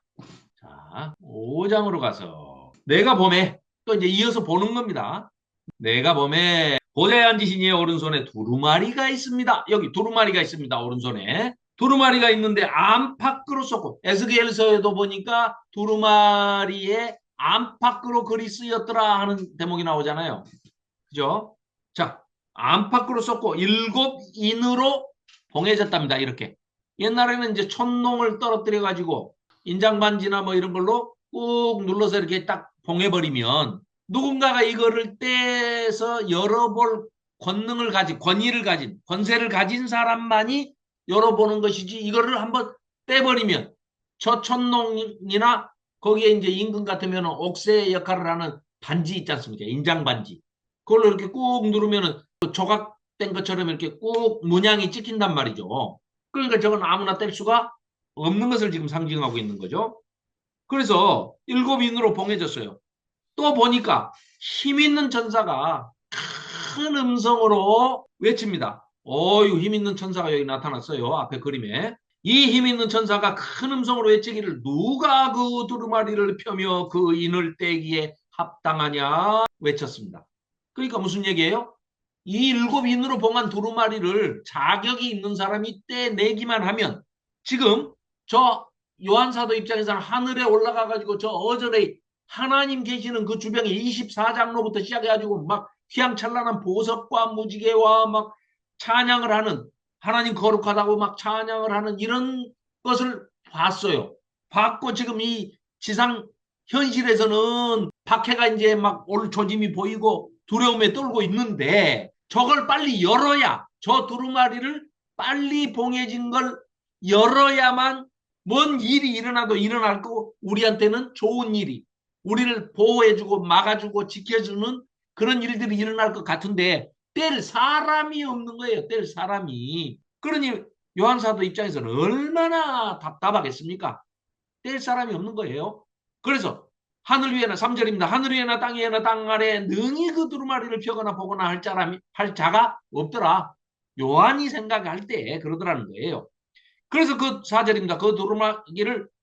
자, 5장으로 가서 내가 봄에 또 이제 이어서 보는 겁니다. 내가 봄에 보좌에 앉으신 이의 오른손에 두루마리가 있습니다. 여기 두루마리가 있습니다. 오른손에 두루마리가 있는데 안팎으로 쏟고, 에스겔서에도 보니까 두루마리에 안팎으로 글이 쓰였더라 하는 대목이 나오잖아요. 그죠? 자, 안팎으로 쏟고 7인으로 봉해졌답니다. 이렇게. 옛날에는 이제 촌농을 떨어뜨려 가지고 인장반지나 뭐 이런 걸로 꾹 눌러서 이렇게 딱 봉해버리면 누군가가 이거를 떼서 열어볼 권세를 가진 사람만이 열어보는 것이지, 이거를 한번 떼버리면 저 촌농이나 거기에 이제 임금 같으면 옥새 역할을 하는 반지 있지 않습니까? 인장반지. 그걸로 이렇게 꾹 누르면은 조각된 것처럼 이렇게 꾹 문양이 찍힌단 말이죠. 그러니까 저건 아무나 뗄 수가 없는 것을 지금 상징하고 있는 거죠. 그래서 7인으로 봉해졌어요. 또 보니까 힘 있는 천사가 큰 음성으로 외칩니다. 힘 있는 천사가 여기 나타났어요. 앞에 그림에. 이 힘 있는 천사가 큰 음성으로 외치기를 누가 그 두루마리를 펴며 그 인을 떼기에 합당하냐 외쳤습니다. 그러니까 무슨 얘기예요? 이 7인으로 봉한 두루마리를 자격이 있는 사람이 떼내기만 하면, 지금 저 요한사도 입장에서는 하늘에 올라가가지고 저 어절에 하나님 계시는 그 주변에 24장로부터 시작해가지고 막 휘황찬란한 보석과 무지개와 막 찬양을 하는, 하나님 거룩하다고 막 찬양을 하는 이런 것을 봤어요. 받고 지금 이 지상 현실에서는 박해가 이제 막 올 조짐이 보이고 두려움에 떨고 있는데 저걸 빨리 열어야 저 두루마리를 빨리 봉해진 걸 열어야만 뭔 일이 일어나도 일어날 거고 우리한테는 좋은 일이 우리를 보호해주고 막아주고 지켜주는 그런 일들이 일어날 것 같은데 뗄 사람이 없는 거예요. 뗄 사람이. 그러니 요한사도 입장에서는 얼마나 답답하겠습니까? 뗄 사람이 없는 거예요. 그래서 하늘 위에나 3절입니다. 하늘 위에나 땅 위에나 땅 아래에 능히 그 두루마리를 펴거나 보거나 할 자가 없더라. 요한이 생각할 때 그러더라는 거예요. 그래서 그 4절입니다. 그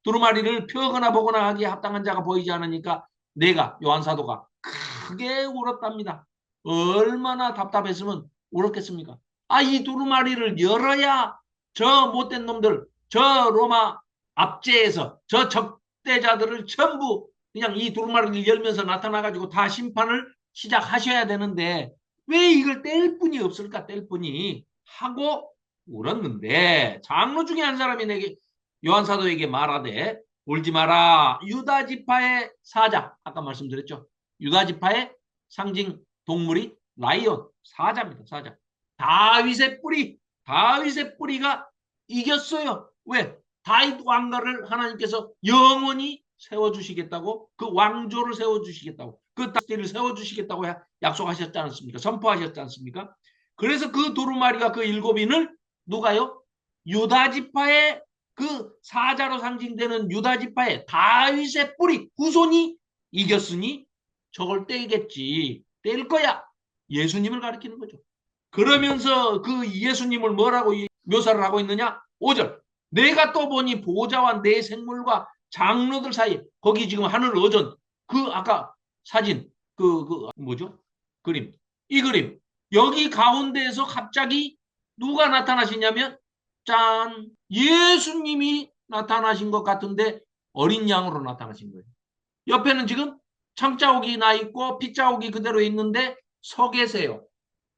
두루마리를 펴거나 보거나 하기에 합당한 자가 보이지 않으니까 내가 요한 사도가 크게 울었답니다. 얼마나 답답했으면 울었겠습니까? 아, 이 두루마리를 열어야 저 못된 놈들, 저 로마 압제에서 저 적대자들을 전부 그냥 이 두루마리를 열면서 나타나가지고 다 심판을 시작하셔야 되는데 왜 이걸 뗄 뿐이 없을까? 뗄 뿐이 하고 울었는데 장로 중에 한 사람이 내게 요한 사도에게 말하되 울지 마라. 유다 지파의 사자. 아까 말씀드렸죠. 유다 지파의 상징 동물이 라이온, 사자입니다. 사자. 다윗의 뿌리가 이겼어요. 왜? 다윗 왕가를 하나님께서 영원히 세워주시겠다고, 그 왕조를 세워주시겠다고, 그 다윗을 세워주시겠다고 약속하셨지 않습니까? 선포하셨지 않습니까? 그래서 그 두루마리가 그 일곱인을 누가요? 유다 지파의 그 사자로 상징되는 유다 지파의 다윗의 뿌리, 후손이 이겼으니 저걸 떼겠지. 뗄 거야. 예수님을 가리키는 거죠. 그러면서 그 예수님을 뭐라고 묘사를 하고 있느냐? 5절. 내가 또 보니 보좌와 내 생물과 장로들 사이 거기 지금 하늘 어전 그 아까 사진 뭐죠? 그림. 이 그림. 여기 가운데에서 갑자기 누가 나타나시냐면 짠! 예수님이 나타나신 것 같은데 어린 양으로 나타나신 거예요. 옆에는 지금 창자옥이 나 있고 핏자옥이 그대로 있는데 서 계세요.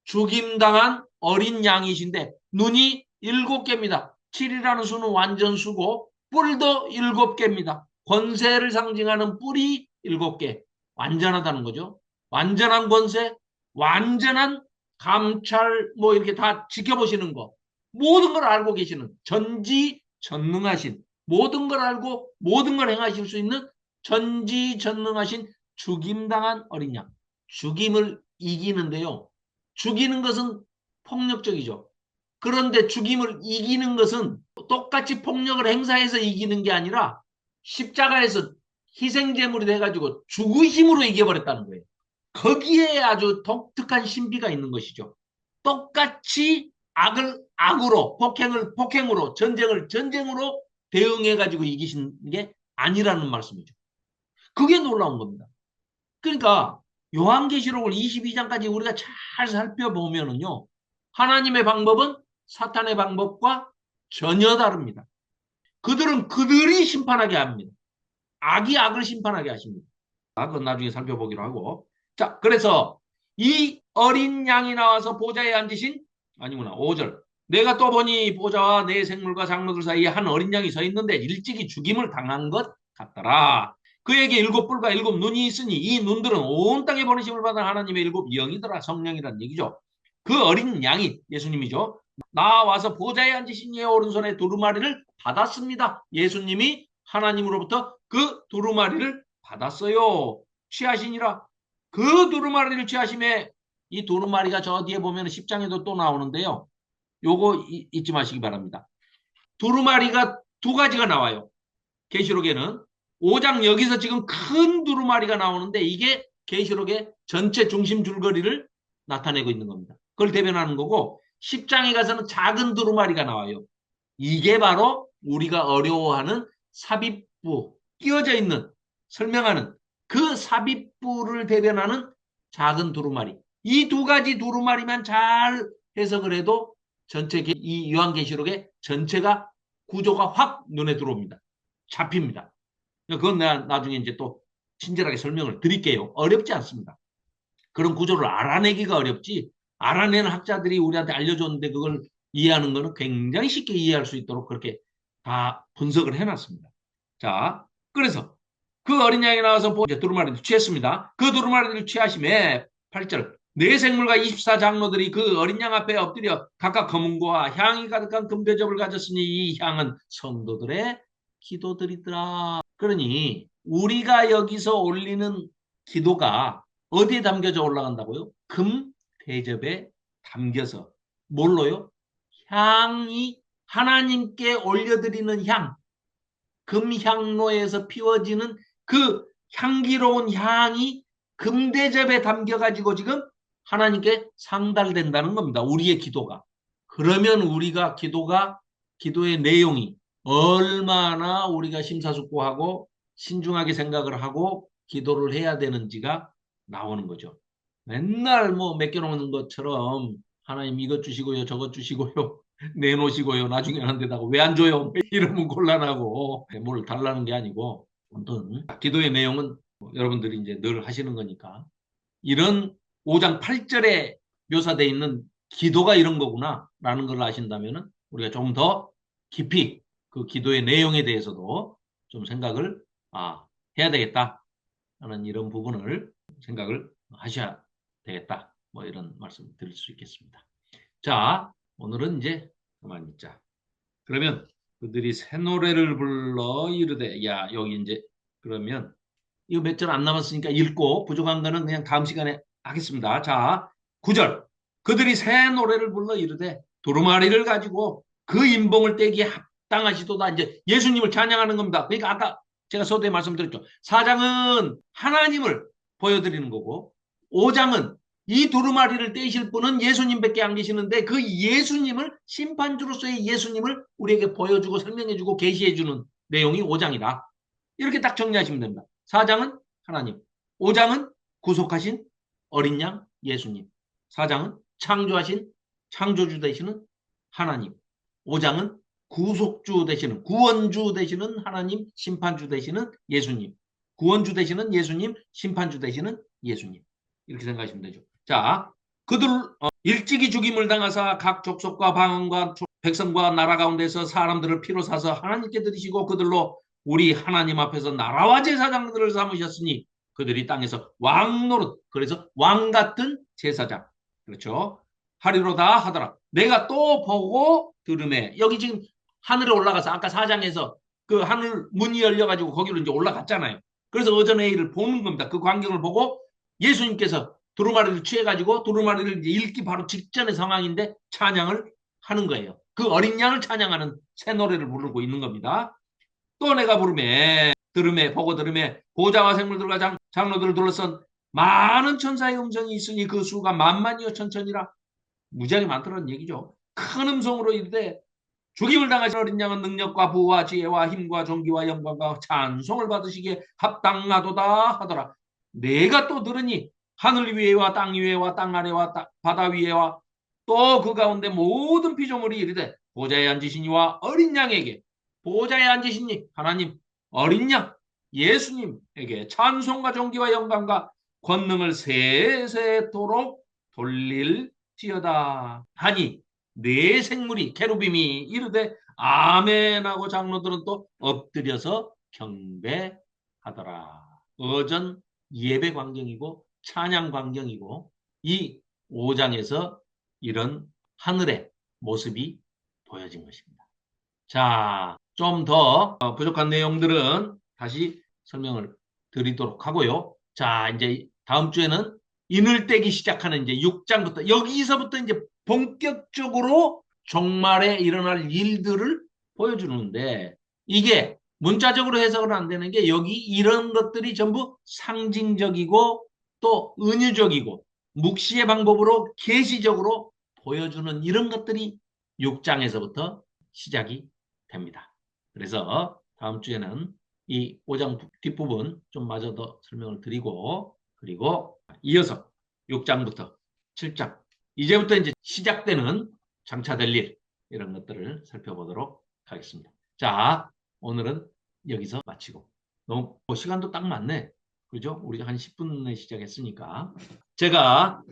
죽임당한 어린 양이신데 눈이 7개입니다. 7이라는 수는 완전수고 뿔도 7개입니다. 권세를 상징하는 뿔이 7개. 완전하다는 거죠. 완전한 권세, 완전한 감찰 뭐 이렇게 다 지켜보시는 거. 모든 걸 알고 계시는 전지전능하신 모든 걸 알고 모든 걸 행하실 수 있는 전지전능하신 죽임당한 어린 양. 죽임을 이기는데요. 죽이는 것은 폭력적이죠. 그런데 죽임을 이기는 것은 똑같이 폭력을 행사해서 이기는 게 아니라 십자가에서 희생제물이 돼가지고 죽으심으로 이겨버렸다는 거예요. 거기에 아주 독특한 신비가 있는 것이죠. 똑같이 악을 악으로, 폭행을 폭행으로, 전쟁을 전쟁으로 대응해가지고 이기신 게 아니라는 말씀이죠. 그게 놀라운 겁니다. 그러니까 요한계시록을 22장까지 우리가 잘 살펴보면은요. 하나님의 방법은 사탄의 방법과 전혀 다릅니다. 그들은 그들이 심판하게 합니다. 악이 악을 심판하게 하십니다. 그건 나중에 살펴보기로 하고. 자, 그래서 이 어린 양이 나와서 보좌에 앉으신 아니구나. 5절. 내가 또 보니 보좌와 내 생물과 장로들 사이에 한 어린 양이 서 있는데 일찍이 죽임을 당한 것 같더라. 그에게 7뿔과 7눈이 있으니 이 눈들은 온 땅에 보내심을 받은 하나님의 7영이더라. 성령이라는 얘기죠. 그 어린 양이 예수님이죠. 나와서 보좌에 앉으신 이의 오른손에 두루마리를 받았습니다. 예수님이 하나님으로부터 그 두루마리를 받았어요. 취하시니라. 그 두루마리를 취하심에 이 두루마리가 저 뒤에 보면 10장에도 또 나오는데요. 요거 잊지 마시기 바랍니다. 두루마리가 두 가지가 나와요. 계시록에는 5장 여기서 지금 큰 두루마리가 나오는데 이게 계시록의 전체 중심 줄거리를 나타내고 있는 겁니다. 그걸 대변하는 거고 10장에 가서는 작은 두루마리가 나와요. 이게 바로 우리가 어려워하는 삽입부, 끼워져 있는 설명하는 그 삽입부를 대변하는 작은 두루마리. 이 두 가지 두루마리만 잘 해석을 해도 전체 이 요한계시록의 전체가 구조가 확 눈에 들어옵니다. 잡힙니다. 그건 내가 나중에 이제 또 친절하게 설명을 드릴게요. 어렵지 않습니다. 그런 구조를 알아내기가 어렵지 알아내는 학자들이 우리한테 알려줬는데 그걸 이해하는 거는 굉장히 쉽게 이해할 수 있도록 그렇게 다 분석을 해놨습니다. 자, 그래서 그 어린 양이 나와서 이제 두루마리를 취했습니다. 그 두루마리를 취하심에 8절 네 생물과 24장로들이 그 어린 양 앞에 엎드려 각각 검은고와 향이 가득한 금대접을 가졌으니 이 향은 성도들의 기도들이더라. 그러니 우리가 여기서 올리는 기도가 어디에 담겨져 올라간다고요? 금 대접에 담겨서 뭘로요? 향이 하나님께 올려드리는 향, 금향로에서 피워지는 그 향기로운 향이 금대접에 담겨가지고 지금 하나님께 상달된다는 겁니다. 우리의 기도가. 그러면 우리가 기도의 내용이 얼마나 우리가 심사숙고하고 신중하게 생각을 하고 기도를 해야 되는지가 나오는 거죠. 맨날 뭐 맡겨놓는 것처럼 하나님 이것 주시고요, 저것 주시고요, 내놓으시고요, 나중에 안 된다고 왜 안 줘요? 이러면 곤란하고 뭘 달라는 게 아니고 아무튼 기도의 내용은 여러분들이 이제 늘 하시는 거니까 이런 5장 8절에 묘사되어 있는 기도가 이런 거구나라는 걸 아신다면 우리가 좀 더 깊이 그 기도의 내용에 대해서도 좀 생각을 해야 되겠다 하는 이런 부분을 생각을 하셔야 되겠다. 뭐 이런 말씀 드릴 수 있겠습니다. 자, 오늘은 이제 그만 있자. 그러면 그들이 새 노래를 불러 이르되 야 여기 이제 그러면 이거 몇 절 안 남았으니까 읽고 부족한 거는 그냥 다음 시간에 하겠습니다. 자, 9절 그들이 새 노래를 불러 이르되 두루마리를 가지고 그 인봉을 떼기에 합당하시도다. 이제 예수님을 찬양하는 겁니다. 그러니까 아까 제가 서두에 말씀드렸죠. 4장은 하나님을 보여드리는 거고 5장은 이 두루마리를 떼실 분은 예수님밖에 안 계시는데 그 예수님을 심판주로서의 예수님을 우리에게 보여주고 설명해주고 계시해주는 내용이 5장이다. 이렇게 딱 정리하시면 됩니다. 4장은 하나님, 5장은 구속하신 어린 양 예수님, 4장은 창조하신 창조주 되시는 하나님, 5장은 구속주 되시는 구원주 되시는 하나님, 심판주 되시는 예수님, 구원주 되시는 예수님, 심판주 되시는 예수님. 이렇게 생각하시면 되죠. 자, 그들 일찍이 죽임을 당하사 각 족속과 방언과 백성과 나라 가운데서 사람들을 피로 사서 하나님께 드리시고 그들로 우리 하나님 앞에서 나라와 제사장들을 삼으셨으니 그들이 땅에서 왕 노릇 그래서 왕 같은 제사장 그렇죠 하리로다 하더라. 내가 또 보고 들음에 여기 지금 하늘에 올라가서 아까 4장에서 그 하늘 문이 열려가지고 거기로 이제 올라갔잖아요. 그래서 어전회의를 보는 겁니다. 그 광경을 보고 예수님께서 두루마리를 취해가지고 두루마리를 읽기 바로 직전의 상황인데 찬양을 하는 거예요. 그 어린 양을 찬양하는 새 노래를 부르고 있는 겁니다. 또 내가 부르매 들음에 보고 들음에 보좌와 생물들과 장로들을 둘러선 많은 천사의 음성이 있으니 그 수가 만만이요 천천이라 무지하게 많더라는 얘기죠. 큰 음성으로 이르되 죽임을 당하신 어린 양은 능력과 부와 지혜와 힘과 존귀와 영광과 찬송을 받으시기에 합당하도다 하더라. 내가 또 들으니 하늘 위에와 땅 위에와 땅 아래와 바다 위에와 또 그 가운데 모든 피조물이 이르되 보좌에 앉으신 이와 어린 양에게 보좌에 앉으신 이 하나님 어린 양 예수님에게 찬송과 존귀와 영광과 권능을 세세토록 돌릴지어다 하니 네 생물이 케루빔이 이르되 아멘하고 장로들은 또 엎드려서 경배하더라. 어전 예배 광경이고 찬양 광경이고 이 5장에서 이런 하늘의 모습이 보여진 것입니다. 자, 좀 더 부족한 내용들은 다시 설명을 드리도록 하고요. 자, 이제 다음 주에는 인을 떼기 시작하는 이제 6장부터 여기서부터 이제 본격적으로 종말에 일어날 일들을 보여주는데 이게 문자적으로 해석은 안 되는 게 여기 이런 것들이 전부 상징적이고 또 은유적이고 묵시의 방법으로 계시적으로 보여주는 이런 것들이 6장에서부터 시작이 됩니다. 그래서 다음 주에는 이 5장 뒷부분 좀 마저 더 설명을 드리고 그리고 이어서 6장부터 7장 이제부터 이제 시작되는 장차될 일 이런 것들을 살펴보도록 하겠습니다. 자, 오늘은 여기서 마치고 너무 시간도 딱 맞네. 그죠? 우리가 한 10분에 시작했으니까 제가